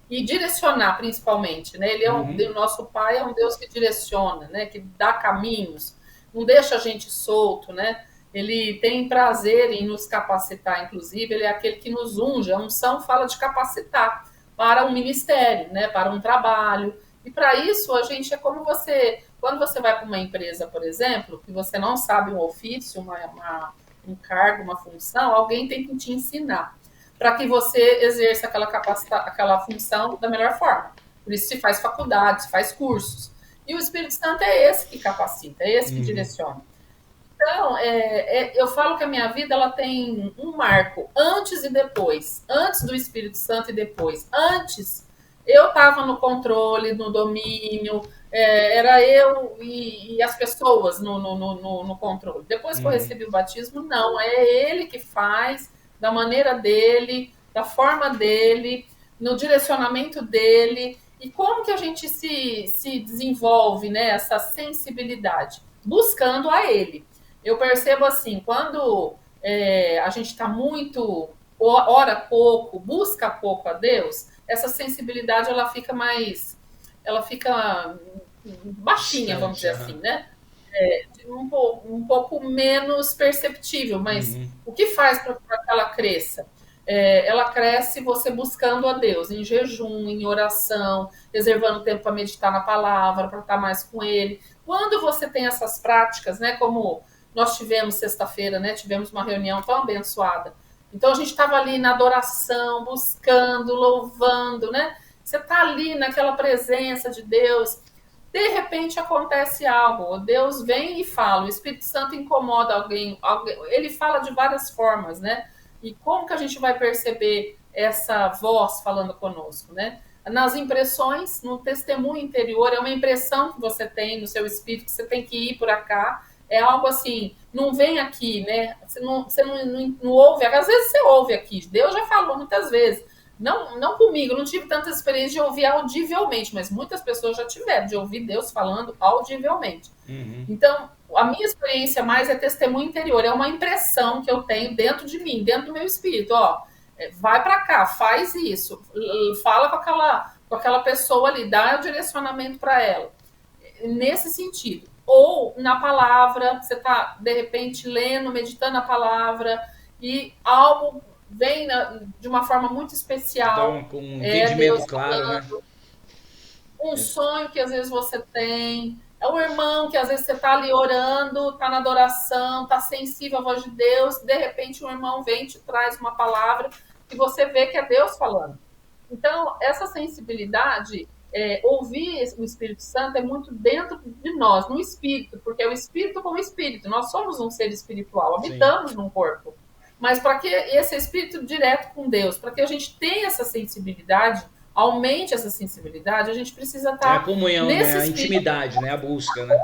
e direcionar, principalmente, né? Ele é o nosso Pai é um Deus que direciona, né? Que dá caminhos, não deixa a gente solto, né? Ele tem prazer em nos capacitar, inclusive, ele é aquele que nos unge. A unção fala de capacitar para um ministério, né? Para um trabalho. E para isso, a gente é como quando você vai para uma empresa, por exemplo, que você não sabe um ofício, um cargo, uma função, alguém tem que te ensinar para que você exerça aquela função da melhor forma. Por isso se faz faculdade, se faz cursos. E o Espírito Santo é esse que capacita, é esse que direciona. Então, eu falo que a minha vida ela tem um marco antes e depois. Antes do Espírito Santo e depois. Antes, eu estava no controle, no domínio, era eu e as pessoas no controle. Depois que eu recebi o batismo, não, é ele que faz, da maneira dele, da forma dele, no direcionamento dele. E como que a gente se desenvolve, né, essa sensibilidade? Buscando a ele. Eu percebo assim, quando a gente está muito, ora pouco, busca pouco a Deus, essa sensibilidade ela fica baixinha, vamos dizer assim, né? Um pouco menos perceptível, mas o que faz para que ela cresça? Ela cresce você buscando a Deus, em jejum, em oração, reservando tempo para meditar na palavra, para estar mais com Ele. Quando você tem essas práticas, né, como nós tivemos sexta-feira, né, tivemos uma reunião tão abençoada. Então a gente estava ali na adoração, buscando, louvando, né? Você está ali naquela presença de Deus. De repente acontece algo, Deus vem e fala, o Espírito Santo incomoda alguém, ele fala de várias formas, né? E como que a gente vai perceber essa voz falando conosco, né? Nas impressões, no testemunho interior, é uma impressão que você tem no seu espírito, que você tem que ir por cá, é algo assim, não vem aqui, né? Você não ouve, às vezes você ouve aqui, Deus já falou muitas vezes, não comigo, não tive tantas experiências de ouvir audivelmente, mas muitas pessoas já tiveram de ouvir Deus falando audivelmente. Então, a minha experiência mais é testemunho interior, é uma impressão que eu tenho dentro de mim, dentro do meu espírito, ó, vai para cá, faz isso, fala com aquela pessoa ali, dá o direcionamento para ela, nesse sentido. Ou na palavra, você está, de repente, lendo, meditando a palavra, e algo vem de uma forma muito especial. Então, com um entendimento Deus claro, falando, né? um sonho que às vezes você tem, é um irmão que às vezes você está ali orando, está na adoração, está sensível à voz de Deus, de repente um irmão vem e te traz uma palavra que você vê que é Deus falando. Então, essa sensibilidade, ouvir o Espírito Santo é muito dentro de nós, no espírito, porque é o espírito como espírito, nós somos um ser espiritual, habitamos num corpo. Mas para que esse espírito direto com Deus, para que a gente tenha essa sensibilidade, aumente essa sensibilidade, a gente precisa estar a comunhão, nesse né? A intimidade, né? A busca, né?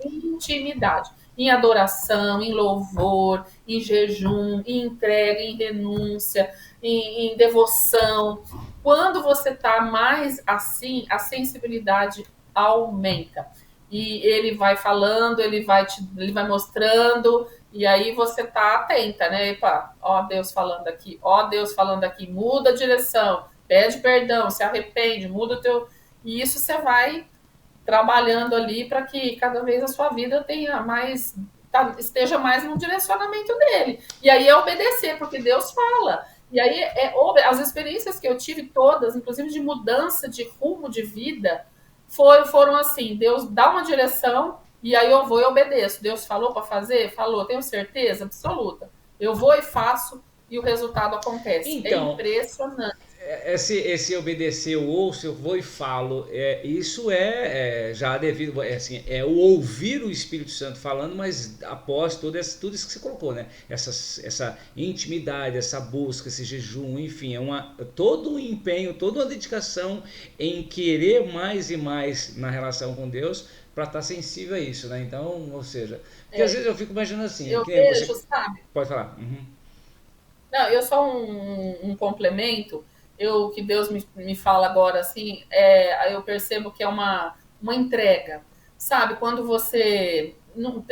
Intimidade, em adoração, em louvor, em jejum, em entrega, em renúncia, em devoção. Quando você está mais assim, a sensibilidade aumenta. E ele vai falando, ele vai mostrando, e aí você tá atenta, né? Epa, ó Deus falando aqui, muda a direção, pede perdão, se arrepende, muda o teu... E isso você vai trabalhando ali para que cada vez a sua vida tenha mais, esteja mais no direcionamento dele. E aí é obedecer, porque Deus fala. E aí as experiências que eu tive todas, inclusive de mudança de rumo de vida, foram assim, Deus dá uma direção e aí eu vou e obedeço. Deus falou para fazer? Falou, tenho certeza absoluta. Eu vou e faço e o resultado acontece. Então, é impressionante. Esse obedecer, eu ouço, eu vou e falo, isso já devido, assim, o ouvir o Espírito Santo falando, mas após tudo isso que você colocou, né? Essa intimidade, essa busca, esse jejum, enfim, todo um empenho, toda uma dedicação em querer mais e mais na relação com Deus para estar sensível a isso, né? Então, ou seja, porque às vezes eu fico imaginando assim, eu vejo, sabe? Pode falar. Não, eu só um complemento. Que Deus me fala agora, assim, eu percebo que é uma entrega, sabe? Quando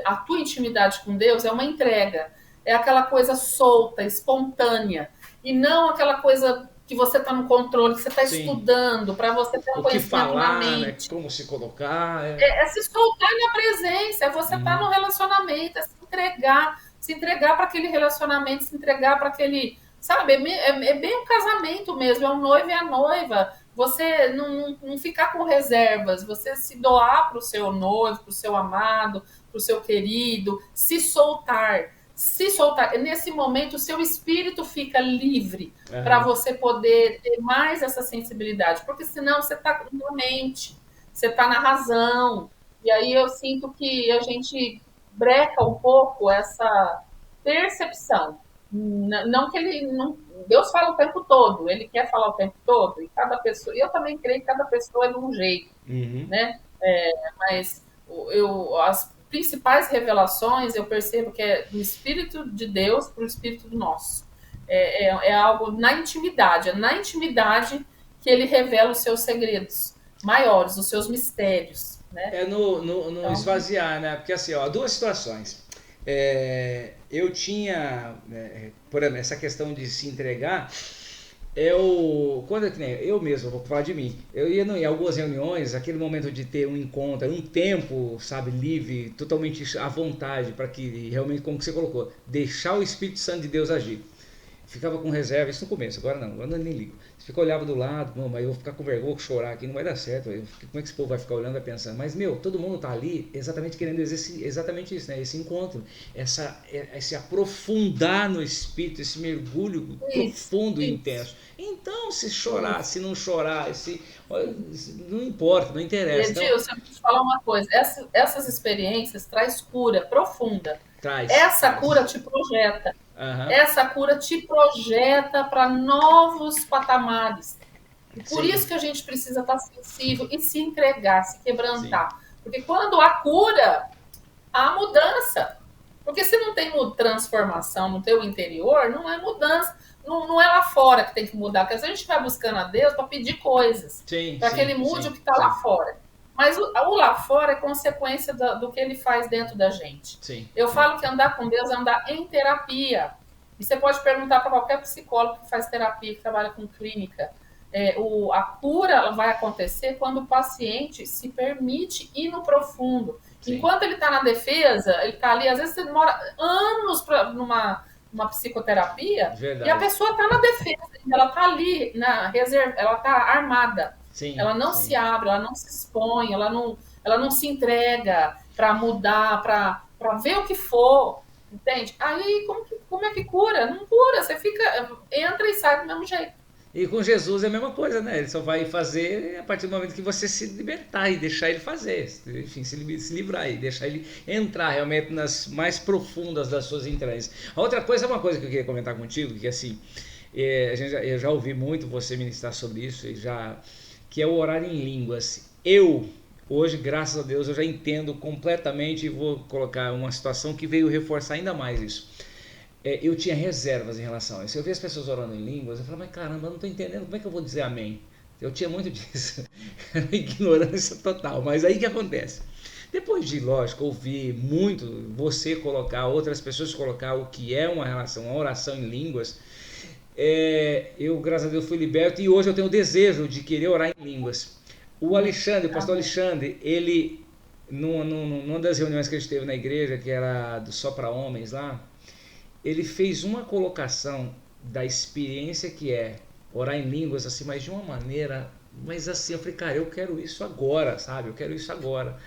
a tua intimidade com Deus é uma entrega. é aquela coisa solta, espontânea, e não aquela coisa que você está no controle, que você está Sim. estudando, para você ter um O que conhecimento na falar, né? mente. Como se colocar. É se soltar na presença, é você estar no Uhum. relacionamento, é se entregar para aquele relacionamento, se entregar para aquele. Sabe, é bem um casamento mesmo, é o noivo e a noiva. Você não ficar com reservas, você se doar para o seu noivo, para o seu amado, para o seu querido, se soltar. Se soltar. Nesse momento, o seu espírito fica livre para Aham. você poder ter mais essa sensibilidade, porque senão você está na mente, você está na razão. E aí eu sinto que a gente breca um pouco essa percepção. Não que ele não. Deus fala o tempo todo, ele quer falar o tempo todo, e cada pessoa. Eu também creio que cada pessoa é de um jeito, Uhum. né? Mas as principais revelações eu percebo que é do Espírito de Deus para o Espírito do nosso. É algo na intimidade, é na intimidade que ele revela os seus segredos maiores, os seus mistérios, né? É no Então, esvaziar, né? Porque assim, ó, duas situações. Eu tinha, por exemplo, essa questão de se entregar. Quando que nem eu mesmo, vou falar de mim, eu ia em algumas reuniões, aquele momento de ter um encontro, um tempo, sabe, livre, totalmente à vontade, para que realmente, como que você colocou, deixar o Espírito Santo de Deus agir. Ficava com reserva, isso no começo, agora não, agora eu nem ligo. Você fica olhava do lado, não, mas eu vou ficar com vergonha, vou chorar aqui, não vai dar certo. Como é que esse povo vai ficar olhando e pensando? Mas, meu, todo mundo tá ali exatamente querendo exatamente isso, né? Esse encontro, esse aprofundar no Espírito, esse mergulho isso, profundo e isso, intenso. Então, se chorar, isso. se não chorar, não importa, não E interessa. Então, Edilson, eu vou te falar uma coisa: essas experiências traz cura profunda. traz, Essa cura traz. te projeta. Aham, Essa cura te projeta para novos patamares. E por sim, isso que a gente precisa estar sensível e se entregar, se sim, quebrantar. Porque quando há cura, há mudança. Porque se não tem transformação no teu interior, não é mudança. Não é lá fora que tem que mudar. Porque às vezes a gente vai buscando a Deus para pedir coisas, sim, para que Ele sim, mude o sim, que está lá sim, fora. Mas o lá fora é consequência do que Ele faz dentro da gente. sim, Eu sim. falo que andar com Deus é andar em terapia. E você pode perguntar para qualquer psicólogo que faz terapia, que trabalha com clínica. A cura ela vai acontecer quando o paciente se permite ir no profundo. Sim, Enquanto ele está na defesa, ele está ali, às vezes você demora anos numa psicoterapia e a verdade. pessoa está na defesa, ela está ali na reserva, ela está armada, Sim, ela não se sim. abre, ela não se expõe, ela não se entrega para mudar, para ver o que for, entende? Aí como é que cura? Não cura, você entra e sai do mesmo jeito. E com Jesus é a mesma coisa, né? Ele só vai fazer a partir do momento que você se libertar e deixar ele fazer. Enfim, se livrar e deixar ele entrar realmente nas mais profundas das suas entranhas. A outra coisa é uma coisa que eu queria comentar contigo, que assim, eu já ouvi muito você ministrar sobre isso, que é o orar em línguas. Hoje, graças a Deus, eu já entendo completamente e vou colocar uma situação que veio reforçar ainda mais isso. Eu tinha reservas em relação a isso. Eu via as pessoas orando em línguas, eu falava, mas caramba, eu não estou entendendo, como é que eu vou dizer amém? Eu tinha muito disso, ignorância total, mas aí que acontece? Depois de, lógico, ouvir muito você colocar, outras pessoas colocar o que é uma relação, uma oração em línguas, eu, graças a Deus, fui liberto e hoje eu tenho o desejo de querer orar em línguas. O pastor Amém. Alexandre, ele, numa das reuniões que a gente teve na igreja, que era do Só para Homens lá, ele fez uma colocação da experiência que é orar em línguas, assim, mas de uma maneira, mas assim, eu falei, cara, eu quero isso agora, sabe? Eu quero isso agora.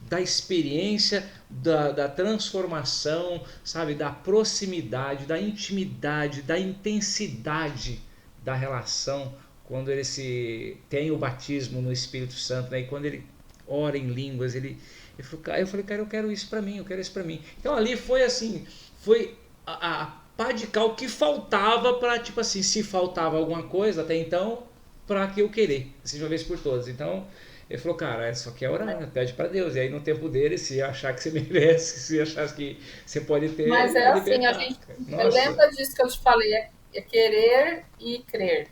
Da experiência, da transformação, sabe? Da proximidade, da intimidade, da intensidade da relação, quando ele tem o batismo no Espírito Santo, né? E quando ele ora em línguas, eu falei, cara, eu quero isso pra mim, eu quero isso pra mim. Então ali foi assim, foi a pá de cal que faltava para, tipo assim, se faltava alguma coisa até então, para que eu querer, assim, de uma vez por todas. Então, ele falou, cara, só quer orar, né? Pede para Deus. E aí no tempo dele, se achar que você merece, se achar que você pode ter, Mas ele é vai assim, libertar. Nossa. lembra disso que eu te falei, é querer e crer.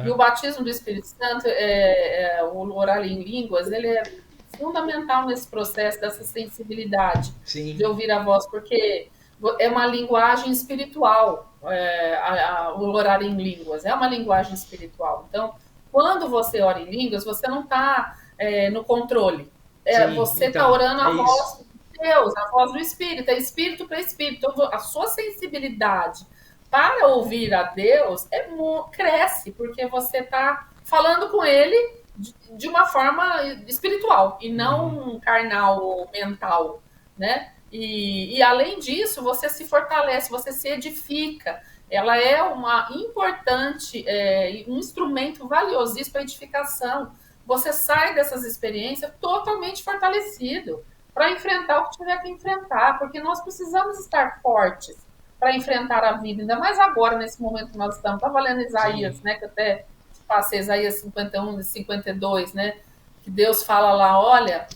E Aham. o batismo do Espírito Santo, o orar em línguas, ele é fundamental nesse processo dessa sensibilidade de Sim. ouvir a voz, porque é uma linguagem espiritual, o orar em línguas, é uma linguagem espiritual. Então, quando você ora em línguas, você não está no controle. Você está orando a voz de Deus, a voz do Espírito, é Espírito para Espírito. Então, a sua sensibilidade para ouvir a Deus cresce, porque você está falando com Ele de uma forma espiritual, e não carnal ou mental, né? E além disso, você se fortalece, você se edifica. Ela é uma importante, um instrumento valiosíssimo para edificação. Você sai dessas experiências totalmente fortalecido para enfrentar o que tiver que enfrentar, porque nós precisamos estar fortes para enfrentar a vida, ainda mais agora, nesse momento que nós estamos. Estava lendo Isaías, né, que até passei Isaías 51 e 52, né, que Deus fala lá, olha,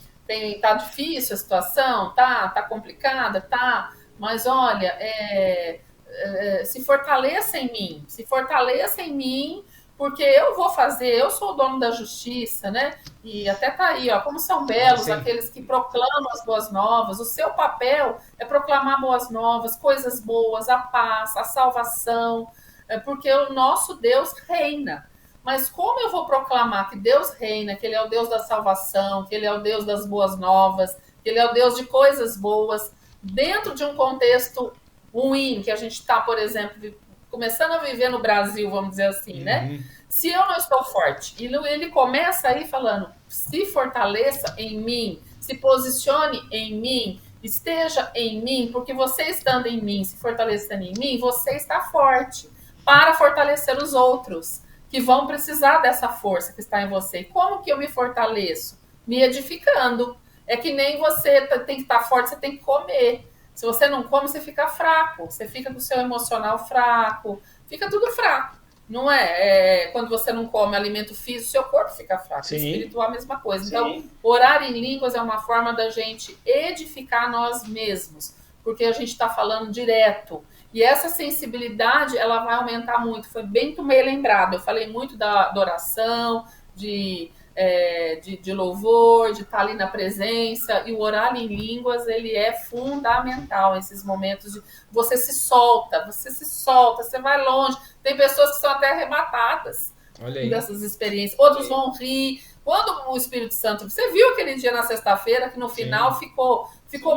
tá difícil a situação, tá complicada, tá, mas olha, se fortaleça em mim, porque eu vou fazer, eu sou o dono da justiça, né? E até tá aí, ó, como são belos aqueles que proclamam as boas novas. O seu papel é proclamar boas novas, coisas boas, a paz, a salvação, porque o nosso Deus reina. Mas como eu vou proclamar que Deus reina, que Ele é o Deus da salvação, que Ele é o Deus das boas novas, que Ele é o Deus de coisas boas, dentro de um contexto ruim, que a gente está, por exemplo, começando a viver no Brasil, vamos dizer assim, né? Se eu não estou forte, e ele começa aí falando, se fortaleça em mim, se posicione em mim, esteja em mim, porque você estando em mim, se fortalecendo em mim, você está forte para fortalecer os outros, que vão precisar dessa força que está em você. E como que eu me fortaleço? Me edificando. É que nem você tem que estar forte, você tem que comer. Se você não come, você fica fraco. Você fica com o seu emocional fraco. Fica tudo fraco. Não é? Quando você não come alimento físico, seu corpo fica fraco. Sim. Espiritual, a mesma coisa. Sim. Então, orar em línguas é uma forma da gente edificar nós mesmos. Porque a gente está falando direto. E essa sensibilidade, ela vai aumentar muito. Foi bem lembrado. Eu falei muito da oração, de louvor, de estar ali na presença, e o orar em línguas, ele é fundamental nesses momentos de você se solta, você vai longe. Tem pessoas que são até arrebatadas dessas experiências, outros vão rir. Quando o Espírito Santo, você viu aquele dia na sexta-feira que no final ficou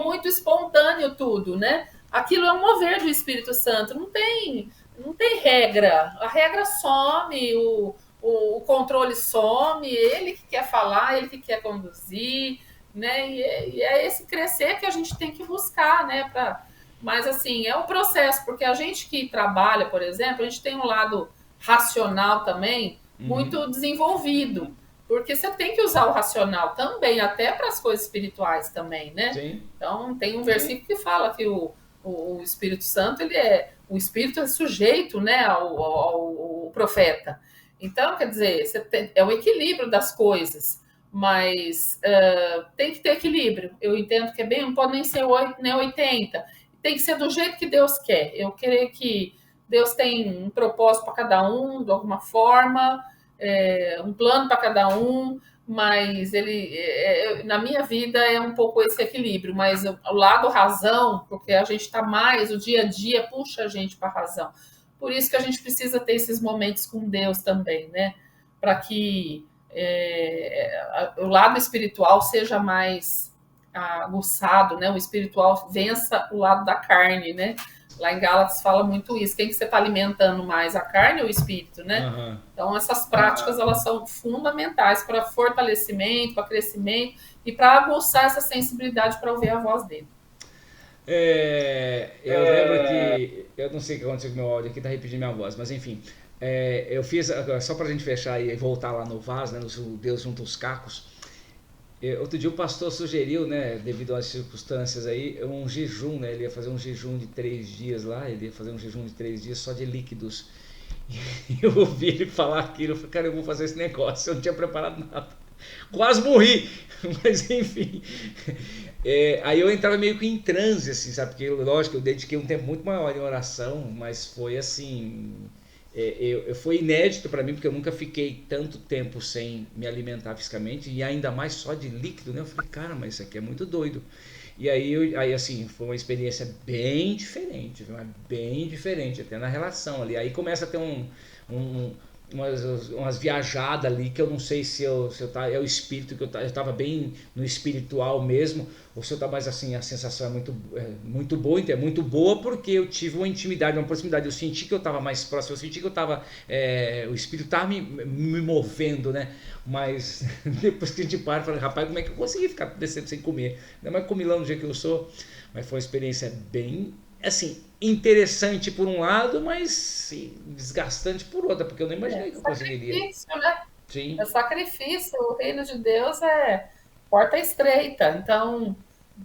muito espontâneo tudo, né? Aquilo é um mover do Espírito Santo, não tem regra, a regra some, o controle some, ele que quer falar, ele que quer conduzir, né? E é esse crescer que a gente tem que buscar, né? Mas, assim, é um processo, porque a gente que trabalha, por exemplo, a gente tem um lado racional também muito desenvolvido, porque você tem que usar o racional também, até para as coisas espirituais também, né? Sim. Então, tem um versículo que fala que o Espírito Santo, o Espírito é sujeito, né, ao profeta. Então, quer dizer, é o equilíbrio das coisas, mas tem que ter equilíbrio. Eu entendo que não pode nem ser 8, nem 80. Tem que ser do jeito que Deus quer. Eu creio que Deus tem um propósito para cada um, de alguma forma, um plano para cada um, mas na minha vida é um pouco esse equilíbrio, mas o lado razão, porque a gente está mais, o dia a dia puxa a gente para a razão. Por isso que a gente precisa ter esses momentos com Deus também, né? Para que o lado espiritual seja mais aguçado, né? O espiritual vença o lado da carne, né? Lá em Gálatas fala muito isso. Quem que você está alimentando mais, a carne ou o espírito, né? Uhum. Então, essas práticas, elas são fundamentais para fortalecimento, para crescimento e para aguçar essa sensibilidade para ouvir a voz dele. Eu lembro que, eu não sei o que aconteceu com o meu áudio aqui, tá repetindo minha voz, mas enfim, eu fiz, só pra gente fechar e voltar lá no vaso, né, no Deus junto aos cacos, outro dia o pastor sugeriu, né, devido às circunstâncias aí, um jejum, né, ele ia fazer um jejum de 3 dias lá, ele ia fazer um jejum de 3 dias só de líquidos, e eu ouvi ele falar aquilo, eu falei, cara, eu vou fazer esse negócio, eu não tinha preparado nada, quase morri, mas enfim... aí eu entrava meio que em transe, assim, sabe? Porque, lógico, eu dediquei um tempo muito maior em oração, mas foi assim... foi inédito para mim, porque eu nunca fiquei tanto tempo sem me alimentar fisicamente, e ainda mais só de líquido, né? Eu falei, cara, mas isso aqui é muito doido. E aí assim, foi uma experiência bem diferente, viu? Bem diferente, até na relação ali. Aí começa a ter umas viajadas ali que eu não sei se eu tá, é o espírito que eu estava bem no espiritual mesmo, ou se eu tá mais assim, a sensação muito boa, então é muito boa porque eu tive uma intimidade, uma proximidade, eu senti que eu estava mais próximo, eu senti que eu estava, o espírito estava me movendo, né? Mas depois que a gente para, eu falei, rapaz, como é que eu consegui ficar descendo sem comer? Ainda mais comilão do jeito que eu sou, mas foi uma experiência bem, assim, interessante por um lado, mas sim, desgastante por outra, porque eu não imaginei que eu conseguiria. Sacrifício, né? Sim. É sacrifício. O reino de Deus é porta estreita, então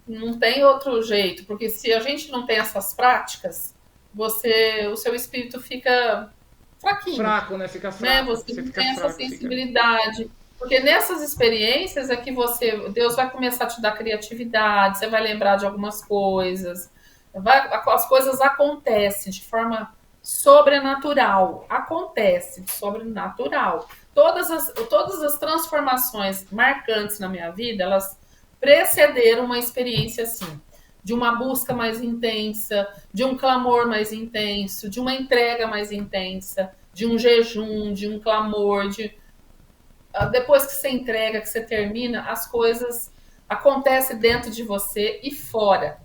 não tem outro jeito, porque se a gente não tem essas práticas, o seu espírito fica fraquinho, Fraco, né? Fica né? fraco. Você Você não fica tem essa fraco, fica. sensibilidade. Porque nessas experiências é que Deus vai começar a te dar criatividade, você vai lembrar de algumas coisas, as coisas acontecem de forma sobrenatural. Acontece, sobrenatural. Todas as transformações marcantes na minha vida, elas precederam uma experiência assim, de uma busca mais intensa, de um clamor mais intenso, de uma entrega mais intensa, de um jejum, de um clamor, depois que você entrega, que você termina, as coisas acontecem dentro de você e fora.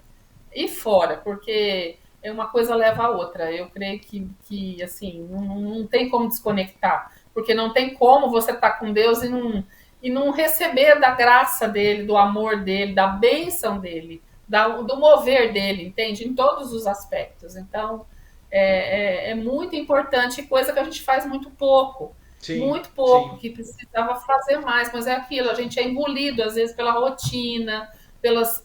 E fora, porque uma coisa leva a outra. Eu creio que assim, não tem como desconectar. Porque não tem como você estar com Deus e não receber da graça dele, do amor dele, da bênção dele, do mover dele, entende? Em todos os aspectos. Então, é muito importante, coisa que a gente faz Sim, muito pouco, sim. que precisava fazer mais, mas é aquilo, a gente é engolido, às vezes, pela rotina, pelas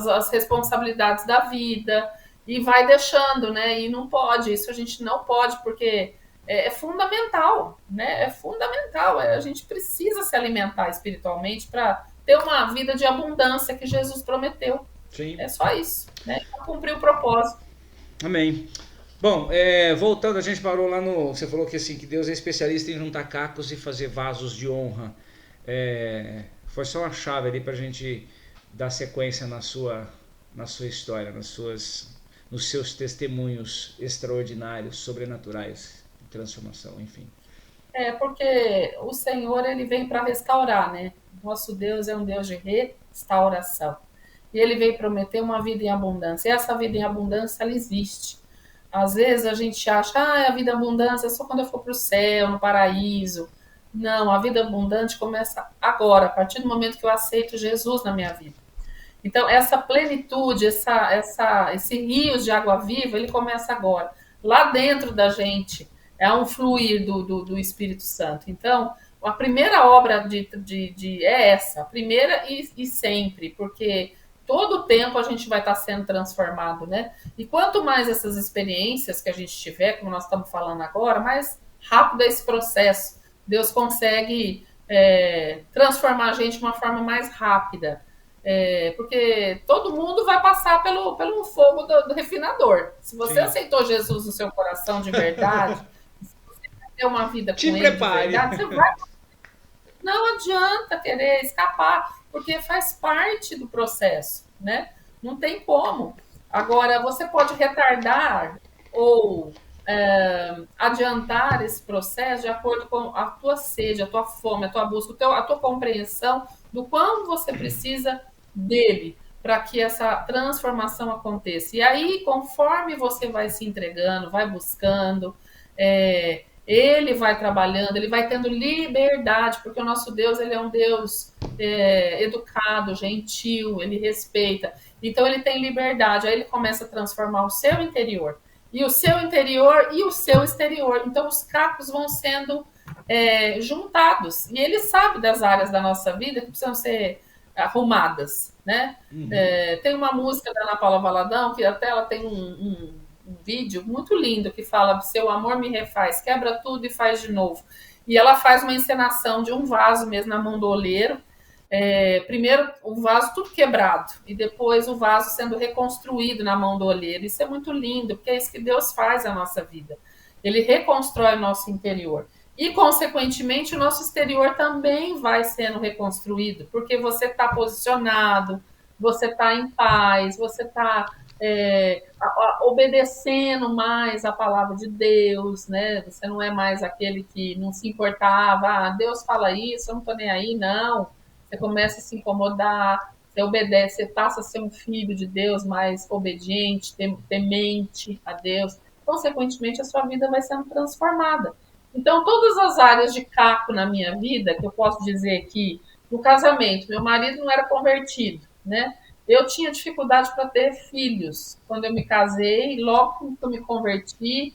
as responsabilidades da vida, e vai deixando, né? E não pode, isso a gente não pode, porque é fundamental, né? É fundamental, a gente precisa se alimentar espiritualmente para ter uma vida de abundância que Jesus prometeu. Sim. É só isso, né? Para cumprir o propósito. Amém. Bom, voltando, a gente parou lá no. Você falou que assim, que Deus é especialista em juntar cacos e fazer vasos de honra. Foi só uma chave ali para a gente dar sequência na sua história, nos seus testemunhos extraordinários, sobrenaturais, de transformação, enfim. Porque o Senhor, ele vem para restaurar, né? Nosso Deus é um Deus de restauração. E ele veio prometer uma vida em abundância. E essa vida em abundância, ela existe. Às vezes a gente acha, a vida abundância é só quando eu for para o céu, no paraíso. Não, a vida abundante começa agora, a partir do momento que eu aceito Jesus na minha vida. Então, essa plenitude, esse rio de água viva, ele começa agora. Lá dentro da gente, é um fluir do Espírito Santo. Então, a primeira obra é essa, a primeira e sempre, porque todo o tempo a gente vai estar sendo transformado, né? E quanto mais essas experiências que a gente tiver, como nós estamos falando agora, mais rápido é esse processo. Deus consegue transformar a gente de uma forma mais rápida. Porque todo mundo vai passar pelo fogo do refinador. Se você Sim. aceitou Jesus no seu coração de verdade, se você quer ter uma vida com Te ele prepare. de verdade, você vai. Não adianta querer escapar, porque faz parte do processo, né? Não tem como. Agora, você pode retardar ou adiantar esse processo de acordo com a tua sede, a tua fome, a tua busca, a tua compreensão do quanto você precisa dele para que essa transformação aconteça. E aí, conforme você vai se entregando, vai buscando, ele vai trabalhando, ele vai tendo liberdade, porque o nosso Deus, ele é um Deus educado, gentil, ele respeita. Então, ele tem liberdade, aí ele começa a transformar o seu interior. E o seu interior e o seu exterior. Então, os cacos vão sendo juntados. E ele sabe das áreas da nossa vida que precisam ser arrumadas, né? Uhum. Tem uma música da Ana Paula Valadão, que até ela tem um vídeo muito lindo que fala: seu amor me refaz, quebra tudo e faz de novo. E ela faz uma encenação de um vaso mesmo na mão do oleiro. Primeiro o vaso tudo quebrado e depois o vaso sendo reconstruído na mão do oleiro. Isso é muito lindo, porque é isso que Deus faz na nossa vida. Ele reconstrói o nosso interior. E, consequentemente, o nosso exterior também vai sendo reconstruído, porque você está posicionado, você está em paz, você está obedecendo mais a palavra de Deus, né? Você não é mais aquele que não se importava, Deus fala isso, eu não estou nem aí, não. Você começa a se incomodar, você obedece, você passa a ser um filho de Deus mais obediente, temente a Deus. Consequentemente, a sua vida vai sendo transformada. Então, todas as áreas de caco na minha vida, que eu posso dizer que no casamento, meu marido não era convertido, né? Eu tinha dificuldade para ter filhos quando eu me casei, logo que eu me converti,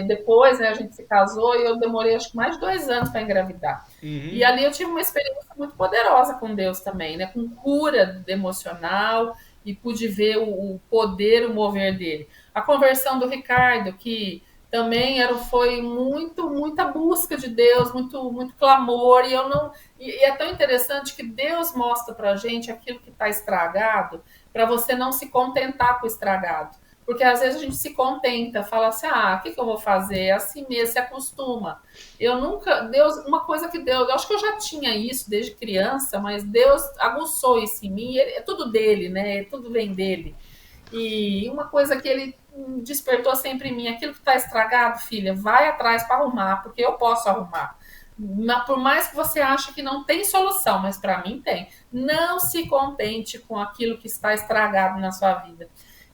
depois, né, a gente se casou e eu demorei acho que mais de 2 anos para engravidar. E ali eu tive uma experiência muito poderosa com Deus também, né, com cura emocional, e pude ver o poder, o mover dele. A conversão do Ricardo, que também foi muita busca de Deus, muito clamor, e eu não. E é tão interessante que Deus mostra pra gente aquilo que está estragado, para você não se contentar com o estragado. Porque às vezes a gente se contenta, fala assim, o que eu vou fazer? É assim mesmo, se acostuma. Eu nunca, Deus, uma coisa que Deus, eu acho que eu já tinha isso desde criança, mas Deus aguçou isso em mim, é tudo dele, né? Tudo vem dele. E uma coisa que ele despertou sempre em mim, aquilo que está estragado, filha, vai atrás para arrumar, porque eu posso arrumar. Por mais que você ache que não tem solução, mas para mim tem. Não se contente com aquilo que está estragado na sua vida.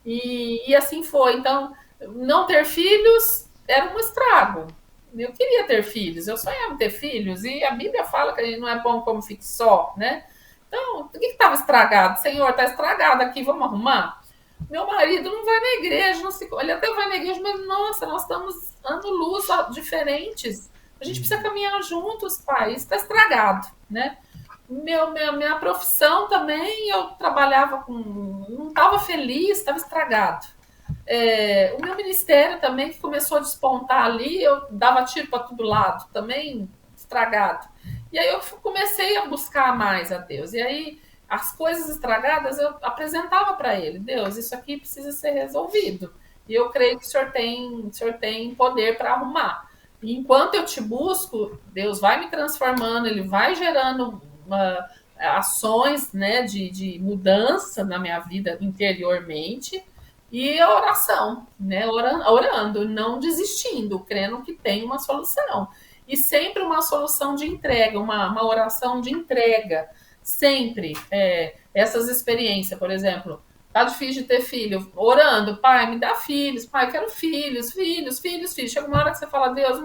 E assim foi. Então, não ter filhos era um estrago. Eu queria ter filhos, eu sonhava ter filhos, e a Bíblia fala que a gente não é bom como fique só, né? Então, o que estava estragado? Senhor, está estragado aqui, vamos arrumar? Meu marido não vai na igreja, ele até vai na igreja, mas nossa, nós estamos ano-luz diferentes. A gente precisa caminhar juntos, pai. Isso está estragado, né? Minha profissão também, eu trabalhava com. Não estava feliz, estava estragado. O meu ministério também, que começou a despontar ali, eu dava tiro para todo lado, também estragado. E aí eu comecei a buscar mais a Deus. E aí as coisas estragadas eu apresentava para ele. Deus, isso aqui precisa ser resolvido. E eu creio que o Senhor tem poder para arrumar. E enquanto eu te busco, Deus vai me transformando, Ele vai gerando ações, né, de mudança na minha vida interiormente. E a oração, né, orando, não desistindo, crendo que tem uma solução. E sempre uma solução de entrega, uma oração de entrega. Sempre essas experiências, por exemplo, tá difícil de ter filho, orando, pai, me dá filhos, pai, quero filhos. Chega uma hora que você fala, Deus,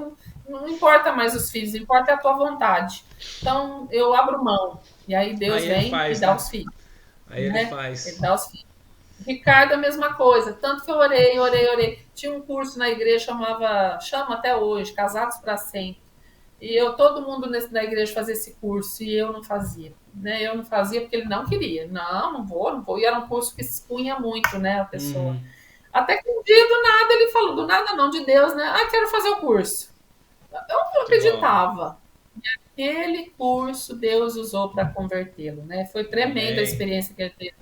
não importa mais os filhos, importa a tua vontade. Então eu abro mão, e aí Deus vem e dá os filhos. Aí ele faz. Ele dá os filhos. Ricardo, a mesma coisa, tanto que eu orei. Tinha um curso na igreja, chama até hoje, Casados para Sempre. E todo mundo na igreja fazia esse curso, e eu não fazia. Né? Eu não fazia porque ele não queria. Não vou. E era um curso que expunha muito, né, a pessoa. Até que um dia, do nada, ele falou, do nada não, de Deus, né? Quero fazer o curso. Eu não acreditava. E aquele curso Deus usou para convertê-lo, né? Foi tremenda a experiência que ele teve.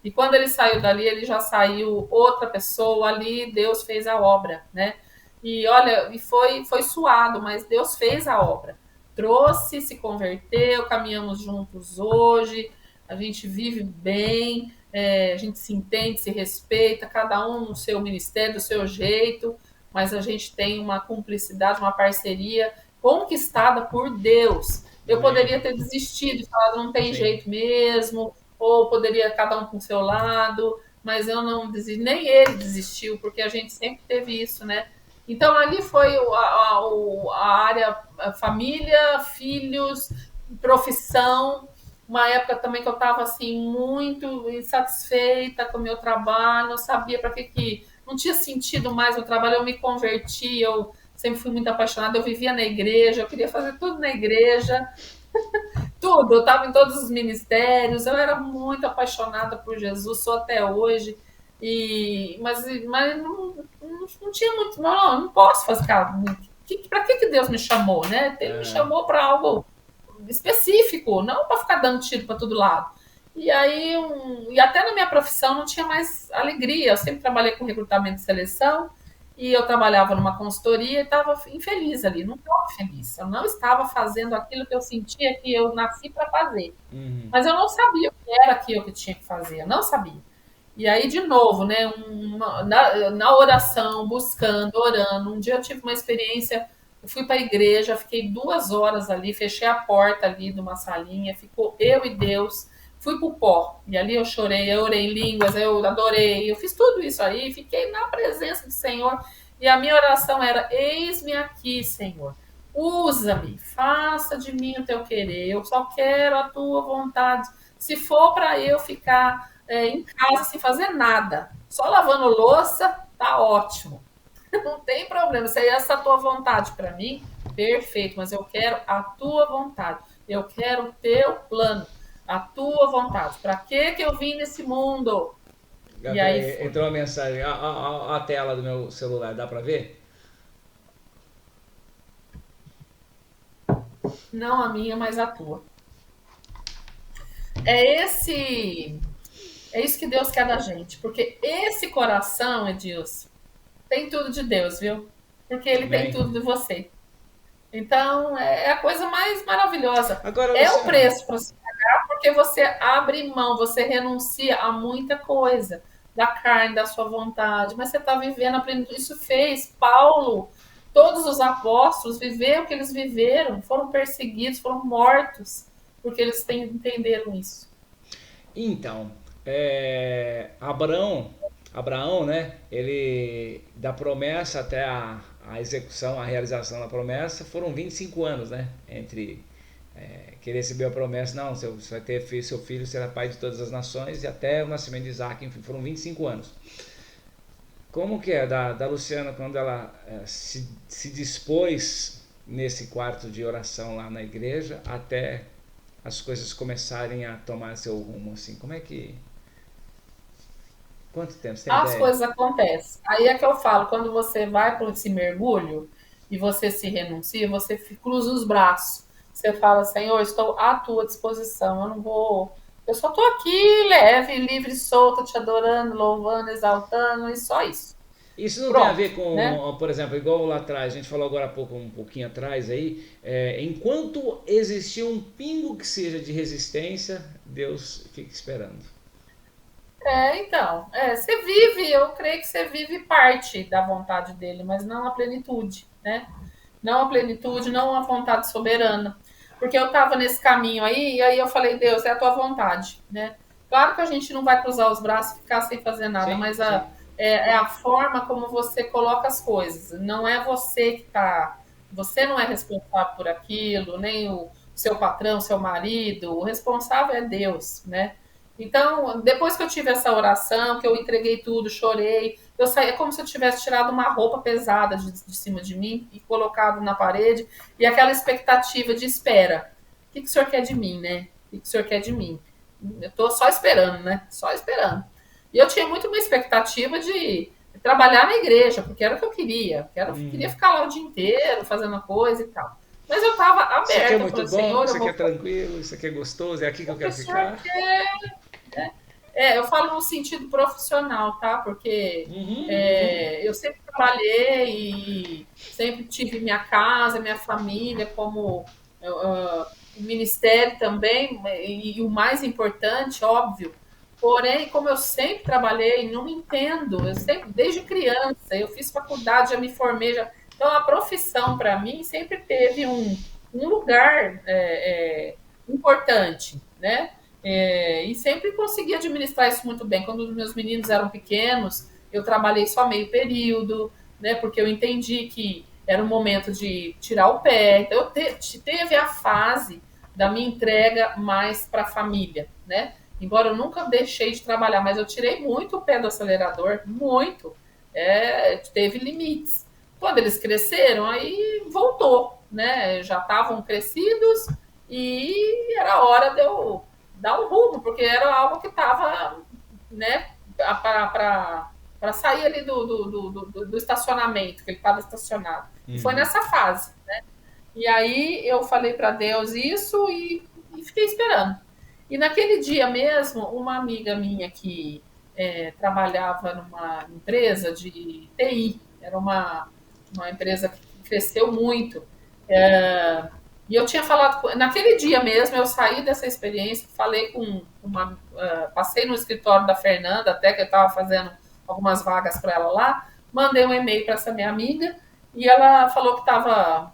E quando ele saiu dali, ele já saiu outra pessoa ali, Deus fez a obra, né? E olha, foi suado, mas Deus fez a obra. Trouxe, se converteu, caminhamos juntos hoje, a gente vive bem, a gente se entende, se respeita, cada um no seu ministério, do seu jeito, mas a gente tem uma cumplicidade, uma parceria conquistada por Deus. Eu poderia ter desistido e falado, não tem jeito mesmo, ou poderia cada um com o seu lado, mas eu não desisti, nem ele desistiu, porque a gente sempre teve isso, né? Então ali foi a área família, filhos, profissão, uma época também que eu estava assim muito insatisfeita com o meu trabalho, não sabia para que não tinha sentido mais o trabalho, eu me converti, eu sempre fui muito apaixonada, eu vivia na igreja, eu queria fazer tudo na igreja, tudo, eu estava em todos os ministérios, eu era muito apaixonada por Jesus, sou até hoje, mas não tinha muito, não posso fazer, para que Deus me chamou, né? Ele me chamou para algo específico, não para ficar dando tiro para todo lado. E aí, e até na minha profissão não tinha mais alegria, eu sempre trabalhei com recrutamento e seleção, e eu trabalhava numa consultoria e estava infeliz ali, não estava feliz. Eu não estava fazendo aquilo que eu sentia que eu nasci para fazer. Uhum. Mas eu não sabia o que era aquilo que eu tinha que fazer, eu não sabia. E aí, de novo, né, na oração, buscando, orando, um dia eu tive uma experiência, eu fui para a igreja, fiquei 2 horas ali, fechei a porta ali de uma salinha, ficou eu e Deus, fui pro pó, e ali eu chorei, eu orei em línguas, eu adorei, eu fiz tudo isso aí, fiquei na presença do Senhor, e a minha oração era, eis-me aqui, Senhor, usa-me, faça de mim o teu querer, eu só quero a tua vontade, se for para eu ficar em casa sem fazer nada, só lavando louça, tá ótimo. Não tem problema. Se é essa a tua vontade para mim, perfeito, mas eu quero a tua vontade. Eu quero o teu plano, a tua vontade. Para que eu vim nesse mundo? E aí Gabriel, foi. entrou uma mensagem. A tela do meu celular, dá pra ver? Não a minha, mas a tua. É esse, é isso que Deus quer da gente, porque esse coração, Edilson, tem tudo de Deus, viu? Porque ele tem Amém. tudo de você. Então, é a coisa mais maravilhosa. Agora, É o Luciano, preço para se pagar, porque você abre mão, você renuncia a muita coisa, da carne, da sua vontade, mas você está vivendo a plenitude. Isso fez Paulo, todos os apóstolos, viveram o que eles viveram, foram perseguidos, foram mortos, porque eles entenderam isso. então, Abraão, né? Ele, da promessa até a execução, a realização da promessa, foram 25 anos, né? Entre que ele recebeu a promessa, não, você vai ter filho, seu filho será pai de todas as nações, e até o nascimento de Isaac, enfim, foram 25 anos. Como que é da Luciana quando ela se dispôs nesse quarto de oração lá na igreja até as coisas começarem a tomar seu rumo, assim? Como é que... Quanto tempo? Você tem As ideia? coisas acontecem. Aí é que eu falo, quando você vai para esse mergulho e você se renuncia, você cruza os braços. Você fala, Senhor, estou à tua disposição. Eu não vou. Eu só estou aqui leve, livre, solta, te adorando, louvando, exaltando, e só isso. Isso não tem a Pronto, ver né? com, por exemplo, igual lá atrás, a gente falou agora há pouco, um pouquinho atrás aí, enquanto existir um pingo que seja de resistência, Deus fica esperando. Então, você vive, eu creio que você vive parte da vontade dele, mas não a plenitude, né? Não a plenitude, não a vontade soberana. Porque eu estava nesse caminho aí, e aí eu falei, Deus, é a tua vontade, né? Claro que a gente não vai cruzar os braços e ficar sem fazer nada, Sim, mas sim. é a forma como você coloca as coisas. Não é você que está. Você não é responsável por aquilo, nem o seu patrão, seu marido. O responsável é Deus, né? Então, depois que eu tive essa oração, que eu entreguei tudo, chorei, eu saí, é como se eu tivesse tirado uma roupa pesada de cima de mim e colocado na parede, e aquela expectativa de espera. O que o senhor quer de mim, né? O que o senhor quer de mim? Eu tô só esperando, né? Só esperando. E eu tinha muito uma expectativa de trabalhar na igreja, porque era o que eu queria. Queria ficar lá o dia inteiro fazendo coisa e tal. Mas eu estava Isso aqui é aberta, eu muito falei, bom, Senhor, isso eu aqui é vou tranquilo, isso aqui é gostoso, é aqui que eu o que quero o senhor ficar. quer. Eu falo no sentido profissional, tá? Porque Uhum, uhum. eu sempre trabalhei e sempre tive minha casa, minha família como o ministério também, e o mais importante, óbvio. Porém, como eu sempre trabalhei, não me entendo, eu sempre, desde criança, eu fiz faculdade, já me formei, então a profissão para mim sempre teve um lugar importante, né? E sempre consegui administrar isso muito bem. Quando os meus meninos eram pequenos, eu trabalhei só meio período, né? Porque eu entendi que era um momento de tirar o pé. Então, teve a fase da minha entrega mais para a família, né? Embora eu nunca deixei de trabalhar, mas eu tirei muito o pé do acelerador, muito. Teve limites. Quando eles cresceram, aí voltou, né? Já estavam crescidos e era hora de eu dar um rumo, porque era algo que estava, né, para sair ali do estacionamento, que ele estava estacionado. E foi Uhum. nessa fase. E aí eu falei para Deus isso e fiquei esperando. E naquele dia mesmo, uma amiga minha que trabalhava numa empresa de TI, Era uma empresa que cresceu muito. É, e eu tinha falado, naquele dia mesmo, eu saí dessa experiência, falei com passei no escritório da Fernanda, até que eu estava fazendo algumas vagas para ela lá, mandei um e-mail para essa minha amiga, e ela falou que estava,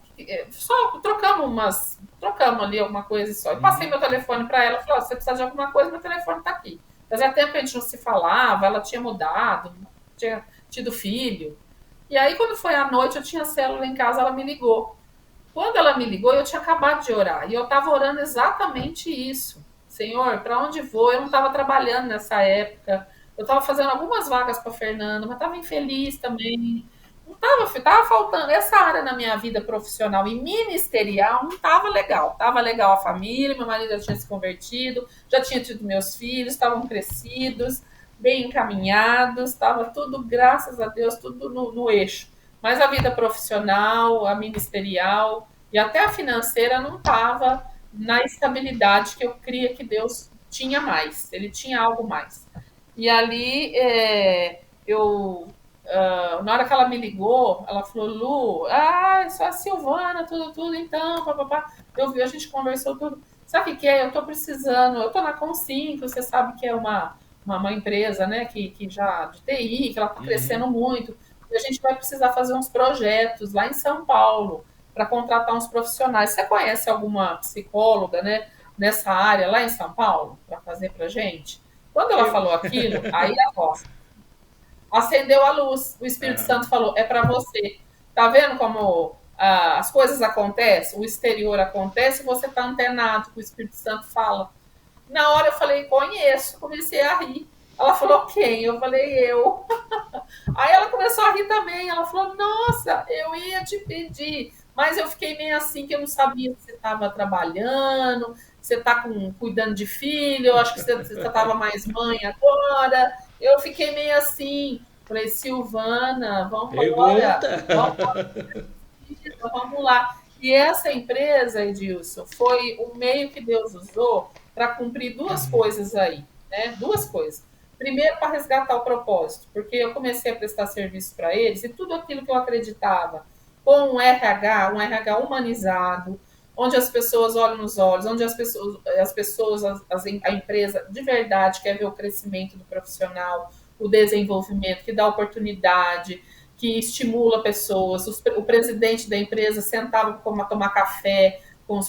só trocamos ali alguma coisa só. Eu passei meu telefone para ela, falou, se você precisar de alguma coisa, meu telefone está aqui. Fazia tempo que a gente não se falava, ela tinha mudado, tinha tido filho. E aí, quando foi à noite, eu tinha célula em casa, ela me ligou. Quando ela me ligou, eu tinha acabado de orar. E eu estava orando exatamente isso. Senhor, para onde vou? Eu não estava trabalhando nessa época. Eu estava fazendo algumas vagas para Fernanda, mas estava infeliz também. Não estava faltando. Essa área na minha vida profissional e ministerial não estava legal. Estava legal a família, meu marido já tinha se convertido, já tinha tido meus filhos, estavam crescidos, bem encaminhados, estava tudo, graças a Deus, tudo no eixo. Mas a vida profissional, a ministerial e até a financeira não estava na estabilidade que eu cria que Deus tinha mais. Ele tinha algo mais. E ali, na hora que ela me ligou, ela falou, Lu, só a Silvana, tudo, então, papapá. A gente conversou tudo. Sabe o que é? Eu estou precisando, eu estou na Com5, você sabe que é uma empresa, né, que já de TI, que ela está crescendo muito. E a gente vai precisar fazer uns projetos lá em São Paulo para contratar uns profissionais. Você conhece alguma psicóloga, né, nessa área lá em São Paulo para fazer para gente? Quando ela falou aquilo, aí a voz acendeu a luz. O Espírito Santo falou: é para você. Tá vendo como as coisas acontecem? O exterior acontece e você tá antenado, que o Espírito Santo fala. Na hora eu falei: conheço. Comecei a rir. Ela falou: quem? Eu falei: eu. Aí ela começou a rir também. Ela falou: nossa, eu ia te pedir. Mas eu fiquei meio assim, que eu não sabia se você estava trabalhando, você está cuidando de filho, eu acho que você estava mais mãe agora. Eu fiquei meio assim. Falei, Silvana, vamos embora. Vamos lá. E essa empresa, Edilson, foi o meio que Deus usou para cumprir duas coisas aí, né? Duas coisas. Primeiro, para resgatar o propósito, porque eu comecei a prestar serviço para eles e tudo aquilo que eu acreditava, com um RH humanizado, onde as pessoas olham nos olhos, onde a empresa de verdade quer ver o crescimento do profissional, o desenvolvimento, que dá oportunidade, que estimula pessoas. O presidente da empresa sentava para tomar café,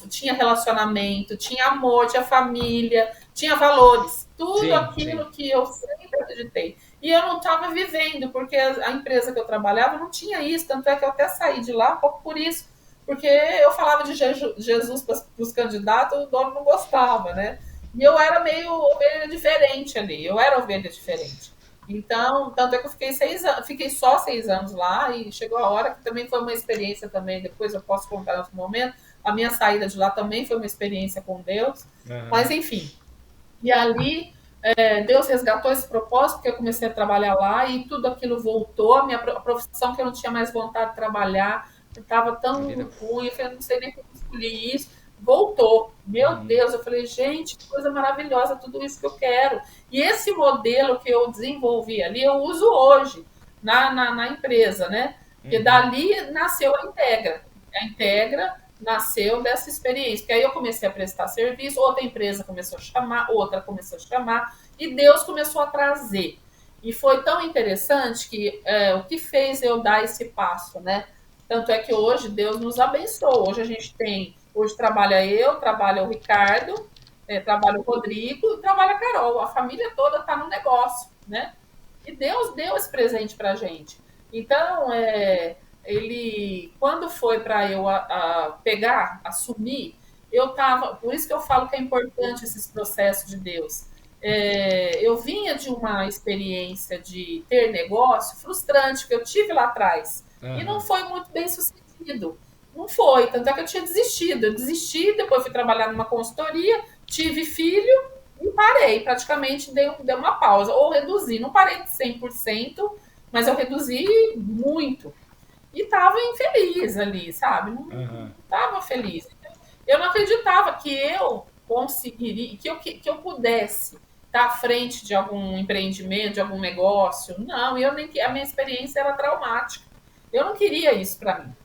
tinha relacionamento, tinha amor, tinha família, tinha valores. Tudo aquilo que eu sempre acreditei. E eu não estava vivendo, porque a empresa que eu trabalhava não tinha isso. Tanto é que eu até saí de lá um pouco por isso. Porque eu falava de Jesus para os candidatos, o dono não gostava, né? E eu era meio ovelha diferente ali. Eu era ovelha diferente. Então, tanto é que eu fiquei só 6 anos lá e chegou a hora que também foi uma experiência também, depois eu posso contar em outro momento, a minha saída de lá também foi uma experiência com Deus, mas enfim. E ali, Deus resgatou esse propósito, porque eu comecei a trabalhar lá e tudo aquilo voltou, a profissão que eu não tinha mais vontade de trabalhar, estava tão ruim, eu não sei nem como escolhi isso, voltou. Meu Deus, eu falei, gente, que coisa maravilhosa, tudo isso que eu quero. E esse modelo que eu desenvolvi ali, eu uso hoje na empresa, né? Porque dali nasceu a Integra. A Integra nasceu dessa experiência. Porque aí eu comecei a prestar serviço, outra empresa começou a chamar, outra começou a chamar, e Deus começou a trazer. E foi tão interessante que o que fez eu dar esse passo, né? Tanto é que hoje Deus nos abençoou. Hoje trabalha o Ricardo, trabalha o Rodrigo e trabalha a Carol. A família toda está no negócio, né? E Deus deu esse presente para a gente. Então, quando foi para eu assumir, eu estava. Por isso que eu falo que é importante esses processos de Deus. Eu vinha de uma experiência de ter negócio frustrante que eu tive lá atrás. E não foi muito bem sucedido. Não foi, tanto é que eu tinha desistido. Eu desisti, depois fui trabalhar numa consultoria, tive filho e parei. Praticamente dei uma pausa, ou reduzi. Não parei de 100%, mas eu reduzi muito. E estava infeliz ali, sabe? Não estava feliz. Eu não acreditava que eu conseguiria, que eu pudesse estar à frente de algum empreendimento, de algum negócio. Não, a minha experiência era traumática. Eu não queria isso para mim.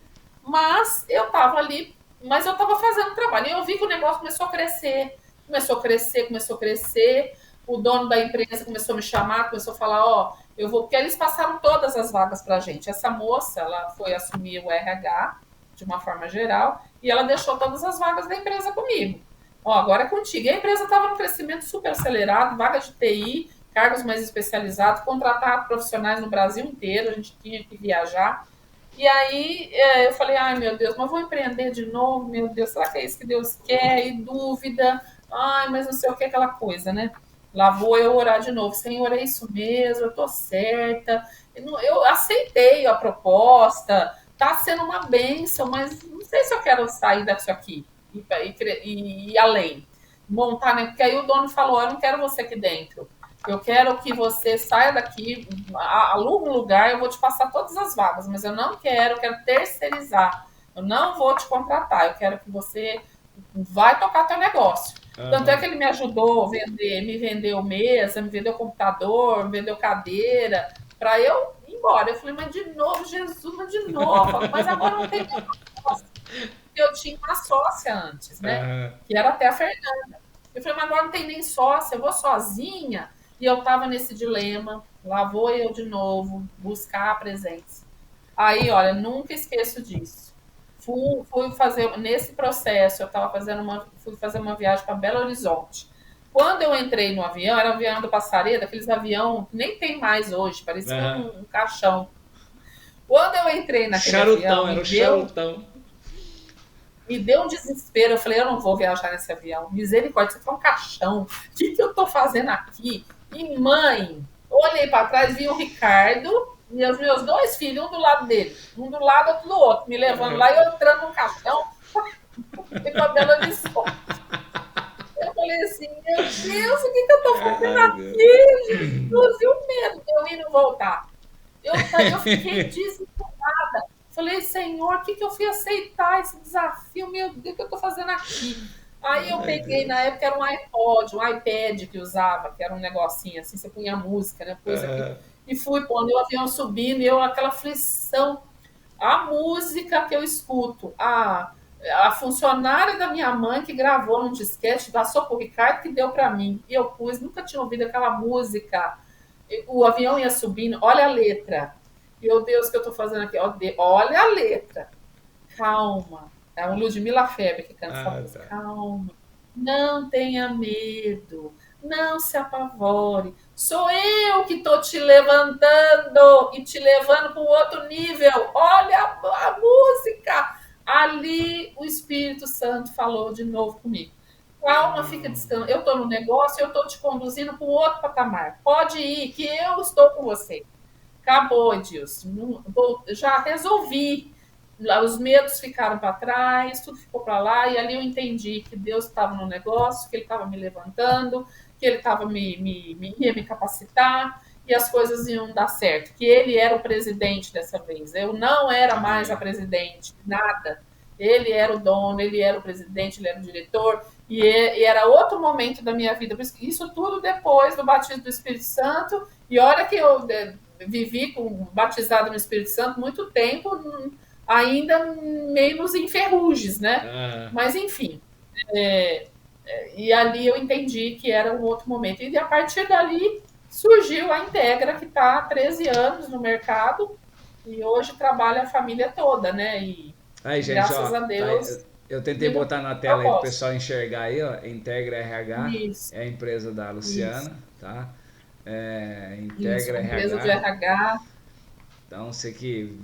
Mas eu estava ali, mas eu estava fazendo trabalho. E eu vi que o negócio começou a crescer, começou a crescer, começou a crescer. O dono da empresa começou a me chamar, começou a falar, ó, eu vou, porque eles passaram todas as vagas para a gente. Essa moça, ela foi assumir o RH de uma forma geral e ela deixou todas as vagas da empresa comigo. Ó, agora é contigo. E a empresa estava num crescimento super acelerado, vaga de TI, cargos mais especializados, contratar profissionais no Brasil inteiro, a gente tinha que viajar. E aí eu falei, ai meu Deus, mas vou empreender de novo, meu Deus, será que é isso que Deus quer? E dúvida, ai, mas não sei o que, aquela coisa, né? Lá vou eu orar de novo, Senhor, é isso mesmo, eu tô certa. Eu aceitei a proposta, tá sendo uma bênção, mas não sei se eu quero sair disso aqui e ir além. Montar, né? Porque aí o dono falou, eu não quero você aqui dentro. Eu quero que você saia daqui, aluga um lugar, eu vou te passar todas as vagas, mas eu não quero, eu quero terceirizar. Eu não vou te contratar, eu quero que você vai tocar teu negócio. Tanto é que ele me ajudou a vender, me vendeu mesa, me vendeu computador, me vendeu cadeira, para eu ir embora. Eu falei, mas de novo, Jesus, mas de novo, mas agora não tem mais sócia. Porque eu tinha uma sócia antes, né? Que era até a Fernanda. Eu falei, mas agora não tem nem sócia, eu vou sozinha. E eu estava nesse dilema, lá vou eu de novo buscar a presença. Aí, olha, nunca esqueço disso. Fui fazer, nesse processo, fui fazer uma viagem para Belo Horizonte. Quando eu entrei no avião, era um avião do Passaredo, aqueles avião que nem tem mais hoje, parecia um caixão. Quando eu entrei naquele charutão, avião, era um charutão. Me deu um desespero. Eu falei, eu não vou viajar nesse avião. Misericórdia, isso aqui é um caixão. O que eu tô fazendo aqui? E mãe, olhei para trás, vi o Ricardo e os meus dois filhos, um do lado dele, um do lado, outro do outro, me levando lá e eu entrando no caixão e com a Belo Horizonte. Eu falei assim, meu Deus, o que eu tô fazendo aqui, Jesus? E o medo de eu ir e não voltar. Eu fiquei desesperada. Falei, Senhor, o que eu fui aceitar esse desafio? Meu Deus, o que eu tô fazendo aqui? Aí eu peguei, na época era um iPod, um iPad que usava, que era um negocinho assim, você punha música, né? Pus aqui. E fui pondo o avião subindo, e eu aquela aflição. A música que eu escuto, a funcionária da minha mãe que gravou num disquete, passou pro Ricardo que deu para mim. E eu pus, nunca tinha ouvido aquela música. O avião ia subindo, olha a letra. Meu Deus, o que eu tô fazendo aqui? Olha a letra. Calma. É um Ludmilla Febre que canta essa música. Calma. Não tenha medo. Não se apavore. Sou eu que estou te levantando e te levando para um outro nível. Olha a música. Ali o Espírito Santo falou de novo comigo. Calma, fica descansando. Eu estou no negócio, eu estou te conduzindo para um outro patamar. Pode ir, que eu estou com você. Acabou, Edilson. Já resolvi. Os medos ficaram para trás, tudo ficou para lá, e ali eu entendi que Deus estava no negócio, que Ele estava me levantando, que Ele estava ia me capacitar, e as coisas iam dar certo. Que Ele era o presidente dessa vez. Eu não era mais a presidente, nada. Ele era o dono, Ele era o presidente, Ele era o diretor, e era outro momento da minha vida. Isso tudo depois do batismo do Espírito Santo, e olha que eu vivi batizado no Espírito Santo muito tempo, ainda meio nos enferruges, né? Mas, enfim. E ali eu entendi que era um outro momento. E a partir dali surgiu a Integra, que está há 13 anos no mercado e hoje trabalha a família toda, né? E aí, gente, graças a Deus... Eu tentei botar na tela aí para o pessoal enxergar aí, ó. Integra RH. Isso. É a empresa da Luciana, isso. Tá? Integra isso, RH. Empresa de RH. Então, sei que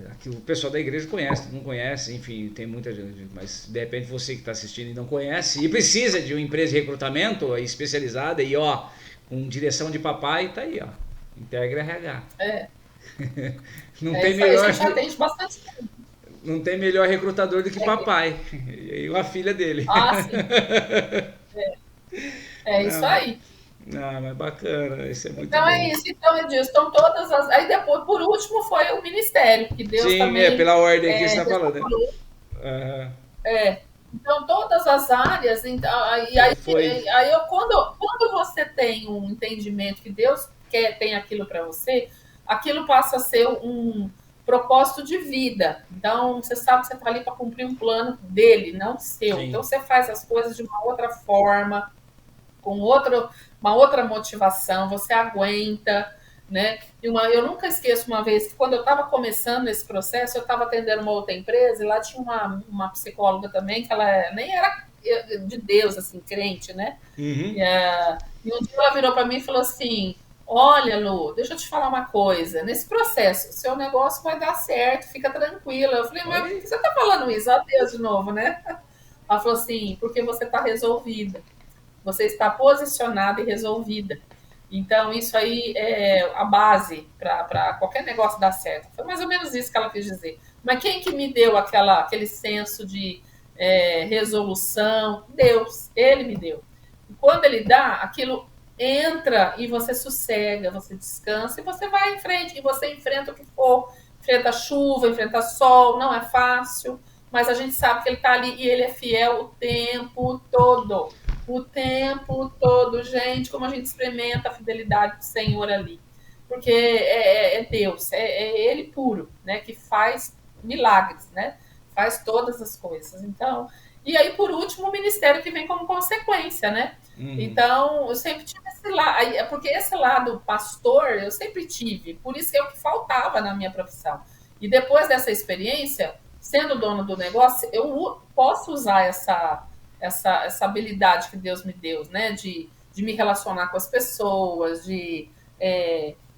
aqui o pessoal da igreja conhece, não conhece, enfim, tem muita gente, mas de repente você que está assistindo e não conhece e precisa de uma empresa de recrutamento especializada e ó, com direção de papai, tá aí, ó, Integra RH. Não tem melhor. Aí, já tem bastante tempo. Não tem melhor recrutador do que papai e a filha dele. Ah, sim. Isso aí. Ah, mas bacana, isso é muito então bom. É isso, então Edilson, estão todas as... Aí depois, por último, foi o ministério, que Deus sim, também... Sim, pela ordem que você está falando. Então, todas as áreas... Então, quando você tem um entendimento que Deus tem aquilo para você, aquilo passa a ser um propósito de vida. Então, você sabe que você está ali para cumprir um plano dele, não seu. Sim. Então, você faz as coisas de uma outra forma, com uma outra motivação, você aguenta, né? Eu nunca esqueço uma vez que quando eu estava começando esse processo, eu estava atendendo uma outra empresa e lá tinha uma psicóloga também, que ela nem era de Deus, assim, crente, né? Uhum. E um dia ela virou para mim e falou assim: olha, Lu, deixa eu te falar uma coisa. Nesse processo, o seu negócio vai dar certo, fica tranquila. Eu falei, mas por que você está falando isso? Ó Deus de novo, né? Ela falou assim, porque você está resolvida. Você está posicionada e resolvida. Então, isso aí é a base para qualquer negócio dar certo. Foi mais ou menos isso que ela quis dizer. Mas quem que me deu aquele senso de resolução? Deus. Ele me deu. E quando ele dá, aquilo entra e você sossega, você descansa e você vai em frente. E você enfrenta o que for. Enfrenta chuva, enfrenta sol. Não é fácil, mas a gente sabe que ele está ali e ele é fiel o tempo todo. O tempo todo, gente, como a gente experimenta a fidelidade do Senhor ali. Porque é Deus, é Ele puro, né? Que faz milagres, né? Faz todas as coisas. Então, e aí, por último, o ministério que vem como consequência, né? Então, eu sempre tive esse lado, porque esse lado pastor eu sempre tive, por isso é o que faltava na minha profissão. E depois dessa experiência, sendo dono do negócio, eu posso usar essa habilidade que Deus me deu, né? De me relacionar com as pessoas, de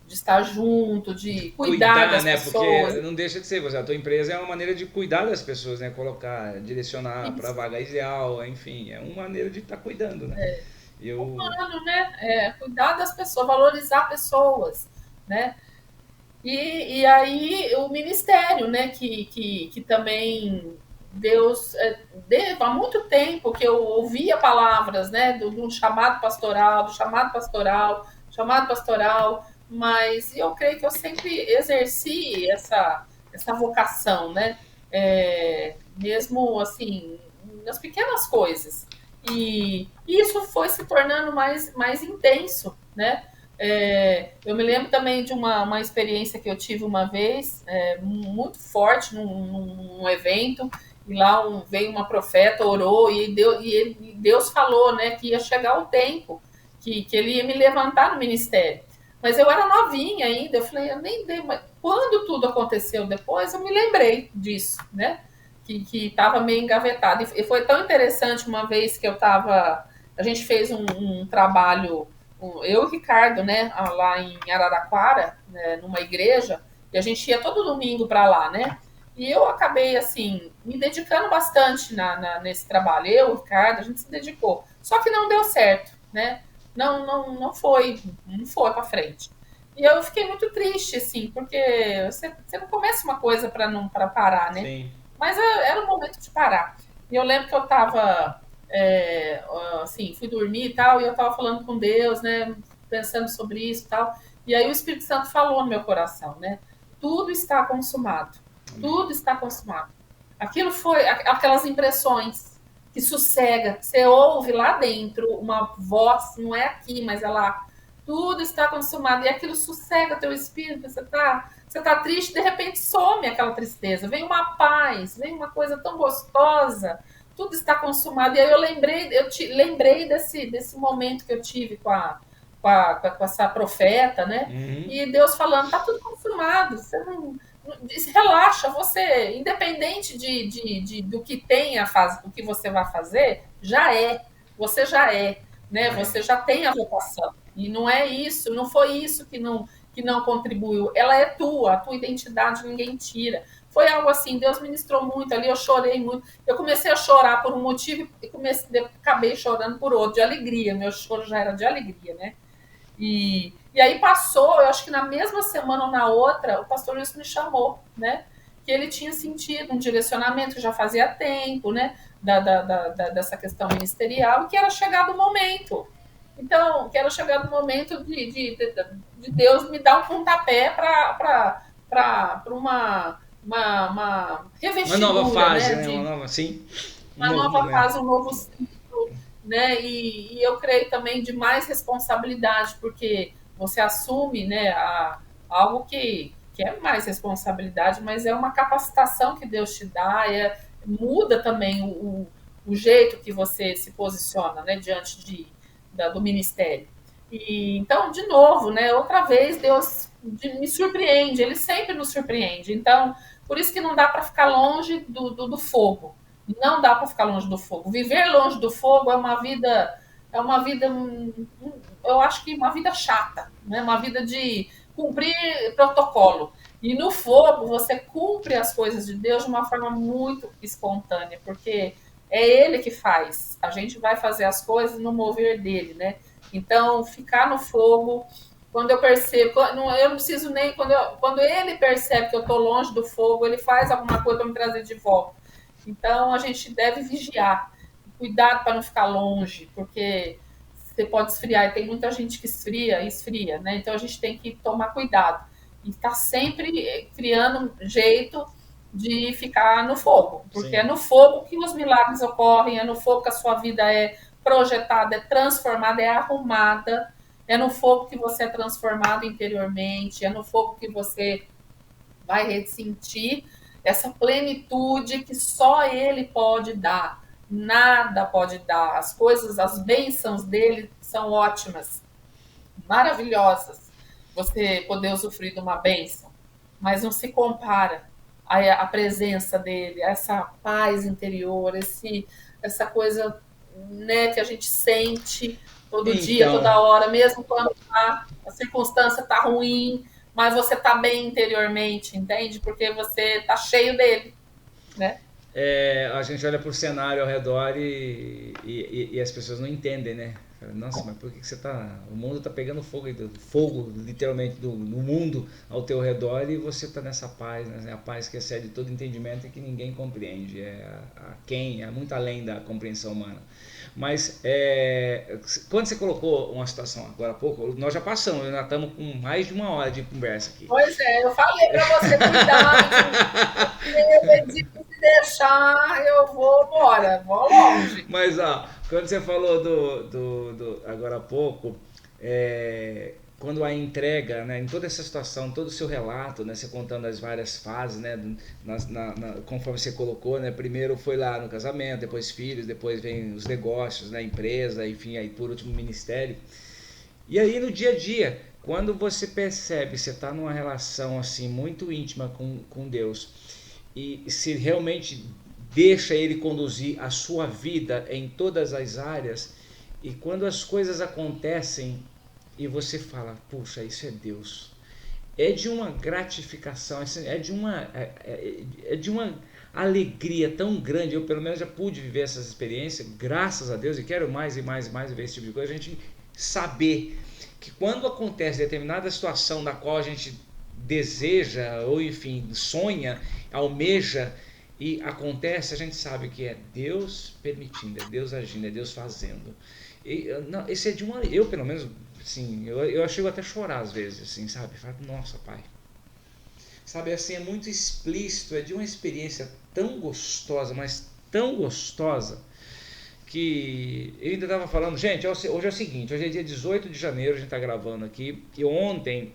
estar junto, de cuidar das né? pessoas. Porque não deixa de ser, a tua empresa é uma maneira de cuidar das pessoas, né? Colocar, direcionar para a vaga ideal, enfim, é uma maneira de estar cuidando, né? Humano, né? Cuidar das pessoas, valorizar pessoas, né? E aí o ministério, né? Que também Deus, há muito tempo que eu ouvia palavras, né, do chamado pastoral, mas eu creio que eu sempre exerci essa vocação, né, mesmo assim, nas pequenas coisas. E isso foi se tornando mais intenso, né? Eu me lembro também de uma experiência que eu tive uma vez, muito forte, num evento, e lá veio uma profeta, orou, e Deus falou, né, que ia chegar o tempo que ele ia me levantar no ministério. Mas eu era novinha ainda, eu falei, eu nem dei, mas quando tudo aconteceu depois, eu me lembrei disso, né, que estava meio engavetado. E foi tão interessante uma vez que a gente fez um trabalho, eu e o Ricardo, né, lá em Araraquara, né, numa igreja, e a gente ia todo domingo para lá, né? E eu acabei, assim, me dedicando bastante nesse trabalho. Eu, o Ricardo, a gente se dedicou. Só que não deu certo, né? Não foi para frente. E eu fiquei muito triste, assim, porque você não começa uma coisa para parar, né? Sim. Mas era o momento de parar. E eu lembro que eu estava, assim, fui dormir e tal, e eu estava falando com Deus, né? Pensando sobre isso e tal. E aí o Espírito Santo falou no meu coração, né? Tudo está consumado. Tudo está consumado. Aquilo foi aquelas impressões que sossega. Você ouve lá dentro uma voz, não é aqui, mas é lá. Tudo está consumado. E aquilo sossega teu espírito. Você tá triste, de repente some aquela tristeza. Vem uma paz, vem uma coisa tão gostosa. Tudo está consumado. E aí eu lembrei desse momento que eu tive com essa profeta, né? E Deus falando, tá tudo consumado. Você não... Relaxa, você, independente do que o que você vai fazer, você já é, né? Você já tem a vocação. E não é isso, não foi isso que não contribuiu. Ela é a tua identidade ninguém tira. Foi algo assim, Deus ministrou muito ali, eu chorei muito. Eu comecei a chorar por um motivo e acabei chorando por outro, de alegria. Meu choro já era de alegria, né? E aí passou, eu acho que na mesma semana ou na outra, o pastor Wilson me chamou, né? Que ele tinha sentido um direcionamento que já fazia tempo, né? Dessa questão ministerial, e que era chegado o momento. Então, que era chegado o momento de Deus me dar um pontapé para uma revestidura, uma nova fase, né? Uma nova fase, um novo ciclo, né? E eu creio também de mais responsabilidade, porque você assume, né, algo que que é mais responsabilidade, mas é uma capacitação que Deus te dá, muda também o jeito que você se posiciona, né, diante do ministério. E, então, de novo, né, outra vez, Deus me surpreende, Ele sempre nos surpreende. Então, por isso que não dá para ficar longe do fogo. Não dá para ficar longe do fogo. Viver longe do fogo é uma vida, eu acho que uma vida chata, né? Uma vida de cumprir protocolo. E no fogo você cumpre as coisas de Deus de uma forma muito espontânea, porque é Ele que faz. A gente vai fazer as coisas no mover dele, né? Então, ficar no fogo, quando eu percebo, eu não preciso nem, quando ele percebe que eu estou longe do fogo, ele faz alguma coisa para me trazer de volta. Então, a gente deve vigiar, cuidado para não ficar longe, porque você pode esfriar, e tem muita gente que esfria, né? Então, a gente tem que tomar cuidado e estar sempre criando um jeito de ficar no fogo, porque Sim. É no fogo que os milagres ocorrem, é no fogo que a sua vida é projetada, é transformada, é arrumada, é no fogo que você é transformado interiormente, é no fogo que você vai ressentir essa plenitude que só Ele pode dar, nada pode dar. As coisas, as bênçãos dele são ótimas, maravilhosas, você poder usufruir de uma bênção, mas não se compara a presença dele, essa paz interior, essa coisa, né, que a gente sente todo dia, toda hora, mesmo quando a circunstância está ruim, mas você está bem interiormente, entende? Porque você está cheio dele, né? A gente olha para o cenário ao redor e as pessoas não entendem, né? Nossa, mas por que você tá... O mundo tá pegando fogo literalmente no mundo ao teu redor, e você tá nessa paz, né? A paz que excede todo entendimento e que ninguém compreende. É muito além da compreensão humana. Mas quando você colocou uma situação agora há pouco, nós já passamos, nós estamos com mais de 1 hora de conversa aqui. Pois é, eu falei para você cuidar, se deixar, eu vou embora, vou longe. Mas, quando você falou agora há pouco, quando a entrega, né, em toda essa situação, todo o seu relato, né, você contando as várias fases, né, conforme você colocou, né, primeiro foi lá no casamento, depois filhos, depois vem os negócios, né, empresa, enfim, aí por último ministério. E aí no dia a dia, quando você percebe, você está numa relação assim muito íntima com Deus, e se realmente deixa Ele conduzir a sua vida em todas as áreas, e quando as coisas acontecem e você fala, puxa, isso é Deus, é de uma gratificação, é de uma alegria tão grande. Eu pelo menos já pude viver essas experiências, graças a Deus, e quero mais e mais e mais ver esse tipo de coisa, a gente saber que quando acontece determinada situação da qual a gente deseja, ou enfim, sonha, almeja, e acontece, a gente sabe que é Deus permitindo, é Deus agindo, é Deus fazendo. Esse é de uma... Eu, pelo menos, assim, eu chego até a chorar às vezes, assim, sabe? Falo, nossa, Pai. Sabe, assim, é muito explícito, é de uma experiência tão gostosa, mas tão gostosa, que eu ainda estava falando, gente, hoje é o seguinte, hoje é dia 18 de janeiro, a gente está gravando aqui, e ontem,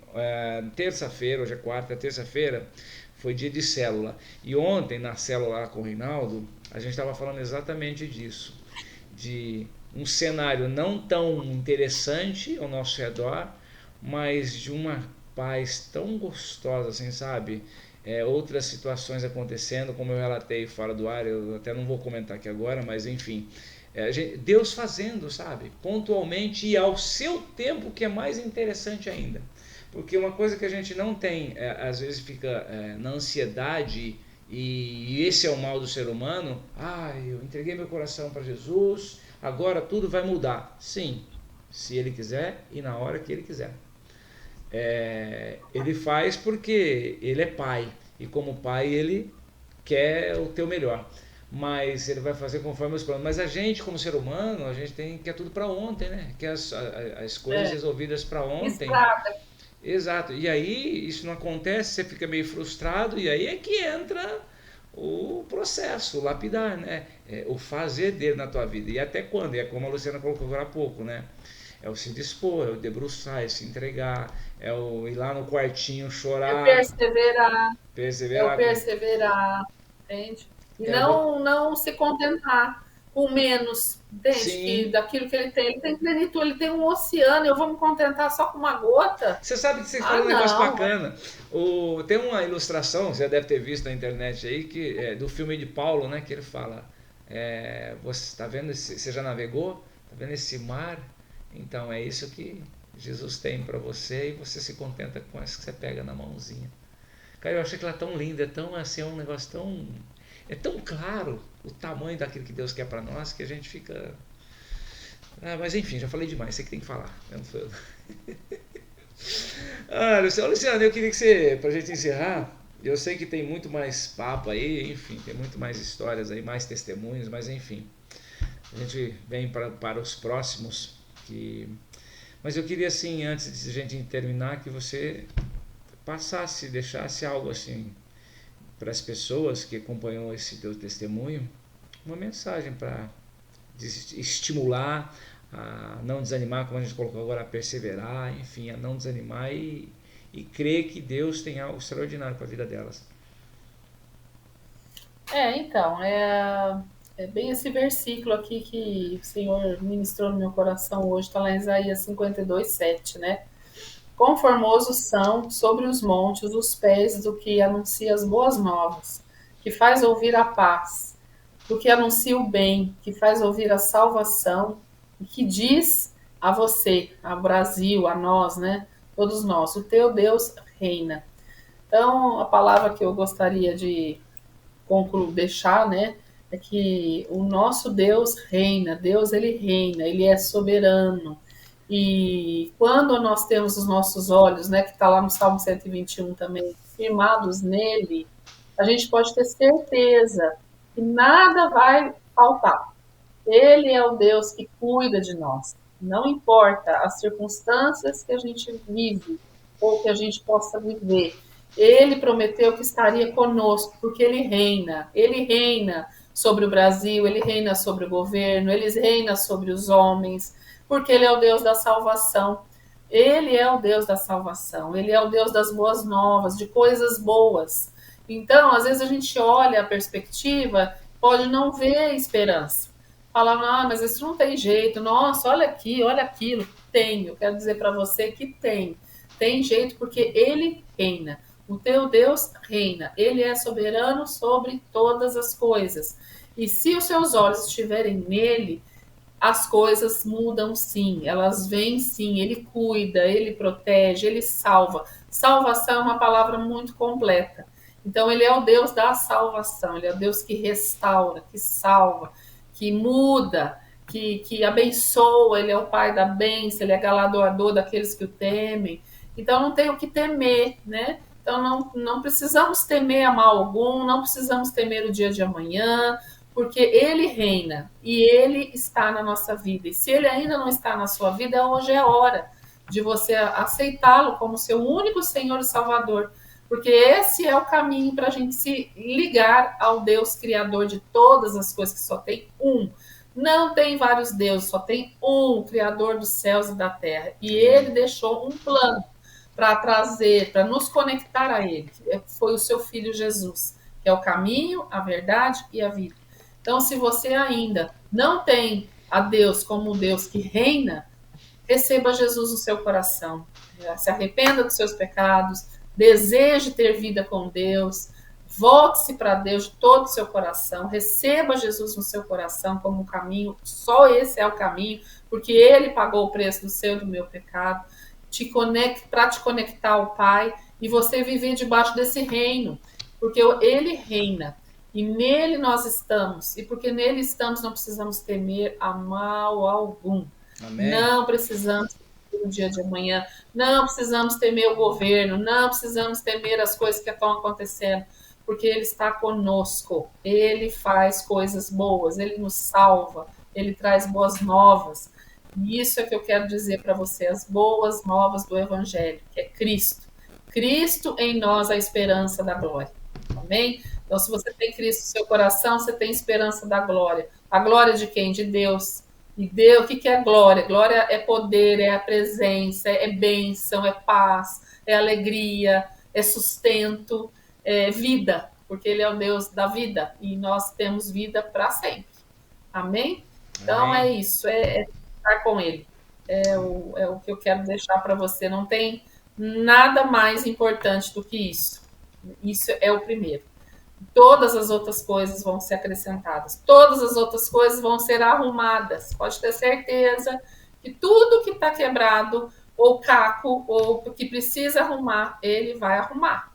terça-feira, hoje é quarta, terça-feira, foi dia de célula. E ontem, na célula lá com o Reinaldo, a gente estava falando exatamente disso. De um cenário não tão interessante ao nosso redor, mas de uma paz tão gostosa, assim, sabe? Outras situações acontecendo, como eu relatei fora do ar, eu até não vou comentar aqui agora, mas enfim. Deus fazendo, sabe? Pontualmente e ao seu tempo, que é mais interessante ainda. Porque uma coisa que a gente não tem, às vezes fica na ansiedade, e esse é o mal do ser humano, eu entreguei meu coração para Jesus, agora tudo vai mudar. Sim, se Ele quiser e na hora que Ele quiser. Ele faz porque Ele é Pai, e como Pai Ele quer o teu melhor. Mas Ele vai fazer conforme os planos. Mas a gente, como ser humano, a gente quer tudo para ontem, né? Quer as coisas resolvidas para ontem. Estrada. Exato, e aí isso não acontece, você fica meio frustrado, e aí é que entra o processo, o lapidar, né? O fazer dele na tua vida. E até quando? É como a Luciana colocou agora há pouco, né? É o se dispor, é o debruçar, é se entregar, é o ir lá no quartinho É chorar, perseverar, é o perseverar com. perseverar, entende? E É, vo- não se contentar com menos, entende? Que sim. daquilo que ele tem plenitude, ele tem um oceano, eu vou me contentar só com uma gota? Você sabe que você Ah, falou um negócio não. bacana. Tem uma ilustração, você já deve ter visto na internet aí, que é do filme de Paulo, né? Que ele fala: você está vendo você já navegou? Está vendo esse mar? Então é isso que Jesus tem para você e você se contenta com isso que você pega na mãozinha. Cara, eu achei que ela é tão linda, é tão assim, é um negócio tão. É tão claro o tamanho daquilo que Deus quer para nós que a gente fica. Ah, mas enfim, já falei demais, você que tem que falar. Eu não sou eu. Ah, Luciano, eu queria que você, pra gente encerrar, eu sei que tem muito mais papo aí, enfim, tem muito mais histórias aí, mais testemunhos, mas enfim, a gente vem para os próximos. Mas eu queria, assim, antes de a gente terminar, que você passasse, deixasse algo assim para as pessoas que acompanham esse teu testemunho, uma mensagem para estimular a não desanimar, como a gente colocou agora, a perseverar, enfim, a não desanimar e crer que Deus tem algo extraordinário para a vida delas. Então, é bem esse versículo aqui que o Senhor ministrou no meu coração hoje, está lá em Isaías 52:7, né? Quão formosos são sobre os montes os pés do que anuncia as boas novas, que faz ouvir a paz, do que anuncia o bem, que faz ouvir a salvação, e que diz a você, ao Brasil, a nós, né? Todos nós, o teu Deus reina. Então, a palavra que eu gostaria de concluir, deixar, né? É que o nosso Deus reina, Deus ele reina, ele é soberano. E quando nós temos os nossos olhos, né, que está lá no Salmo 121 também, firmados nele, a gente pode ter certeza que nada vai faltar. Ele é o Deus que cuida de nós. Não importa as circunstâncias que a gente vive ou que a gente possa viver. Ele prometeu que estaria conosco, porque ele reina. Ele reina sobre o Brasil, ele reina sobre o governo, ele reina sobre os homens, porque ele é o Deus da salvação. Ele é o Deus da salvação, ele é o Deus das boas novas, de coisas boas. Então, às vezes a gente olha a perspectiva, pode não ver esperança. Falar, ah, mas isso não tem jeito, nossa, olha aqui, olha aquilo. Tem, eu quero dizer para você que tem. Tem jeito porque ele reina. O teu Deus reina. Ele é soberano sobre todas as coisas. E se os seus olhos estiverem nele, as coisas mudam sim, elas vêm sim, ele cuida, ele protege, ele salva. Salvação é uma palavra muito completa. Então, ele é o Deus da salvação, ele é o Deus que restaura, que salva, que muda, que abençoa, ele é o Pai da bênção, ele é galardoador daqueles que o temem. Então, não tem o que temer, né? Então, não precisamos temer a mal algum, não precisamos temer o dia de amanhã, porque ele reina e ele está na nossa vida. E se ele ainda não está na sua vida, hoje é a hora de você aceitá-lo como seu único Senhor e Salvador, porque esse é o caminho para a gente se ligar ao Deus Criador de todas as coisas, que só tem um. Não tem vários deuses, só tem um, Criador dos céus e da terra. E ele deixou um plano para trazer, para nos conectar a ele, que foi o seu Filho Jesus, que é o caminho, a verdade e a vida. Então, se você ainda não tem a Deus como o Deus que reina, receba Jesus no seu coração. Se arrependa dos seus pecados, deseje ter vida com Deus, volte-se para Deus de todo o seu coração, receba Jesus no seu coração como um caminho, só esse é o caminho, porque ele pagou o preço do seu e do meu pecado, para te conectar ao Pai e você viver debaixo desse reino, porque ele reina. E nele nós estamos, e porque nele estamos, não precisamos temer a mal algum. Amém? Não precisamos temer o dia de amanhã, não precisamos temer o governo, não precisamos temer as coisas que estão acontecendo, porque ele está conosco, ele faz coisas boas, ele nos salva, ele traz boas novas. E isso é que eu quero dizer para você, as boas novas do Evangelho, que é Cristo. Cristo em nós, a esperança da glória. Amém? Então, se você tem Cristo no seu coração, você tem esperança da glória. A glória de quem? De Deus. E Deus, o que é glória? Glória é poder, é a presença, é bênção, é paz, é alegria, é sustento, é vida, porque Ele é o Deus da vida e nós temos vida para sempre. Amém? Então é Amém. isso, é estar com Ele. É o que eu quero deixar para você. Não tem nada mais importante do que isso. Isso é o primeiro. Todas as outras coisas vão ser acrescentadas. Todas as outras coisas vão ser arrumadas. Pode ter certeza que tudo que está quebrado, ou caco, ou que precisa arrumar, ele vai arrumar.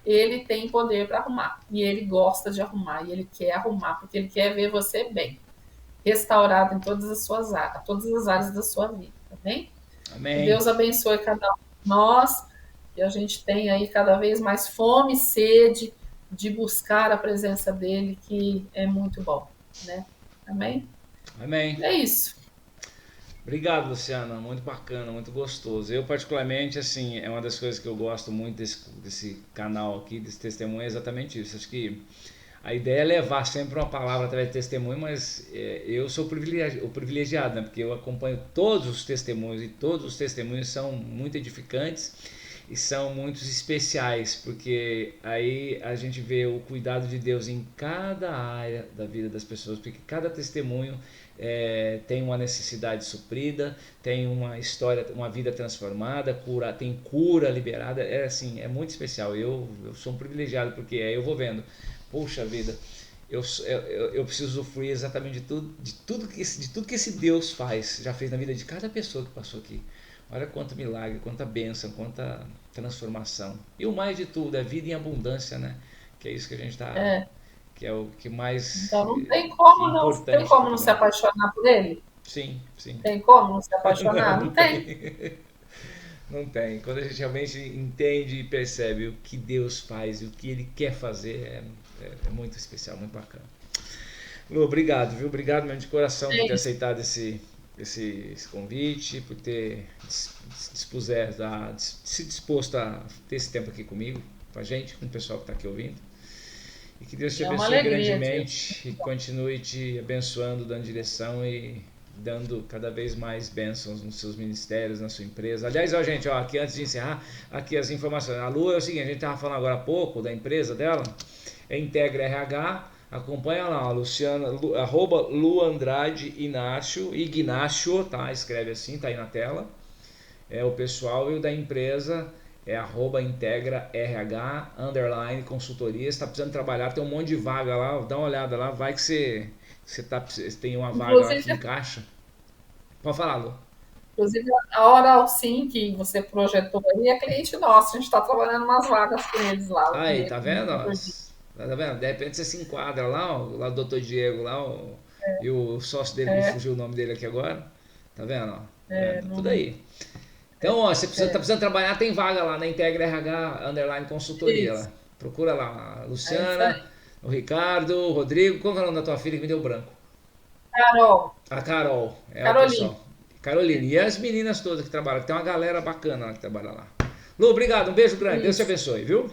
Ele tem poder para arrumar. E ele gosta de arrumar. E ele quer arrumar, porque ele quer ver você bem. Restaurado em todas as suas áreas, todas as áreas da sua vida. Tá bem? Que Amém. Deus abençoe cada um de nós. E a gente tem aí cada vez mais fome e sede de buscar a presença dele, que é muito bom, né? Amém? Amém. É isso. Obrigado, Luciana. Muito bacana, muito gostoso. Eu, particularmente, assim, é uma das coisas que eu gosto muito desse canal aqui, desse testemunho, é exatamente isso. Acho que a ideia é levar sempre uma palavra através de testemunho, mas eu sou o privilegiado, né? Porque eu acompanho todos os testemunhos e todos os testemunhos são muito edificantes e são muito especiais, porque aí a gente vê o cuidado de Deus em cada área da vida das pessoas, porque cada testemunho tem uma necessidade suprida, tem uma história, uma vida transformada, tem cura liberada, assim, é muito especial. Eu sou um privilegiado, porque aí eu vou vendo, puxa vida, eu preciso usufruir exatamente de tudo que esse Deus já fez na vida de cada pessoa que passou aqui. Olha quanto milagre, quanta bênção, quanta transformação. E o mais de tudo, é vida em abundância, né? Que é isso que a gente está... Que é o que mais Então não tem importante como não para se nós. apaixonar por ele? Sim, sim. Tem como não se apaixonar? Não tem. Não tem. Quando a gente realmente entende e percebe o que Deus faz e o que Ele quer fazer, é muito especial, muito bacana. Lu, obrigado, viu? Obrigado mesmo de coração por ter aceitado esse convite, por ter se disposto a ter esse tempo aqui comigo, com a gente, com o pessoal que está aqui ouvindo. E que Deus te abençoe grandemente e continue te abençoando, dando direção e dando cada vez mais bênçãos nos seus ministérios, na sua empresa. Aliás, ó, gente, ó, aqui antes de encerrar, aqui as informações. A Lu é o seguinte, a gente estava falando agora há pouco da empresa dela, é Integra RH, acompanha lá, Luciana, @Lu Andrade Ignácio, tá? Escreve assim, tá aí na tela. É o pessoal, e o da empresa é @Integra RH _consultoria. Você tá precisando trabalhar, tem um monte de vaga lá, dá uma olhada lá, vai que você tem uma vaga lá que encaixa. Pode falar, Lu. Inclusive, a Oral Sim, que você projetou aí, é cliente nosso. A gente está trabalhando umas vagas com eles lá. Aí, tá vendo? Tá vendo? De repente você se enquadra lá, ó, lá do Dr. Diego lá, e o sócio dele, me fugiu o nome dele aqui agora. Tá vendo? Ó, tá tudo aí. Então, ó, você tá precisando trabalhar, tem vaga lá na Integra RH _consultoria. Lá. Procura lá, a Luciana, o Ricardo, o Rodrigo. Qual é o nome da tua filha que me deu branco? Carol. A Carol. Caroline. O pessoal. Caroline. E as meninas todas que trabalham, que tem uma galera bacana lá que trabalha lá. Lu, obrigado, um beijo grande. Deus te abençoe, viu?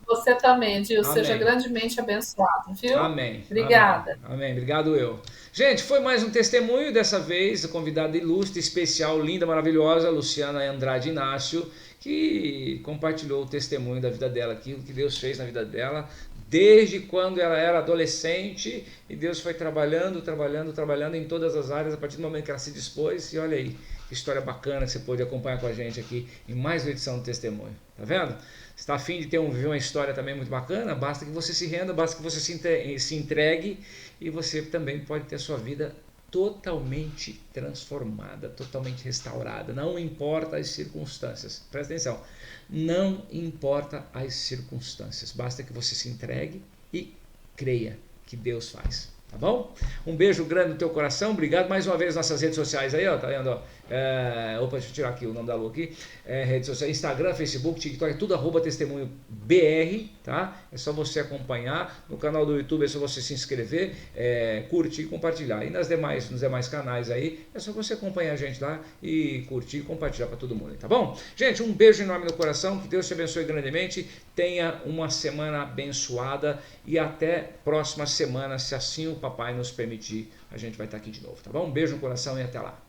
Você também, Gil. Seja grandemente abençoado, viu? Amém. Obrigada. Amém. Obrigado eu. Gente, foi mais um testemunho, dessa vez, a convidada ilustre, especial, linda, maravilhosa, Luciana Andrade Inácio, que compartilhou o testemunho da vida dela, aquilo que Deus fez na vida dela, desde quando ela era adolescente, e Deus foi trabalhando em todas as áreas, a partir do momento que ela se dispôs, e olha aí, que história bacana que você pôde acompanhar com a gente aqui em mais uma edição do Testemunho. Tá vendo? Você está afim de viver uma história também muito bacana? Basta que você se renda, basta que você se entregue, e você também pode ter a sua vida totalmente transformada, totalmente restaurada. Não importa as circunstâncias. Presta atenção. Não importa as circunstâncias. Basta que você se entregue e creia que Deus faz. Tá bom? Um beijo grande no teu coração. Obrigado mais uma vez nas nossas redes sociais aí, ó. Tá vendo? Ó? Opa, deixa eu tirar aqui o nome da Lu aqui. Rede social, Instagram, Facebook, TikTok, é tudo @testemunho BR, tá? É só você acompanhar. No canal do YouTube é só você se inscrever, curtir e compartilhar. E nos demais canais aí, é só você acompanhar a gente lá e curtir e compartilhar para todo mundo, tá bom? Gente, um beijo enorme no coração, que Deus te abençoe grandemente. Tenha uma semana abençoada e até próxima semana, se assim o papai nos permitir, a gente vai estar aqui de novo, tá bom? Um beijo no coração e até lá.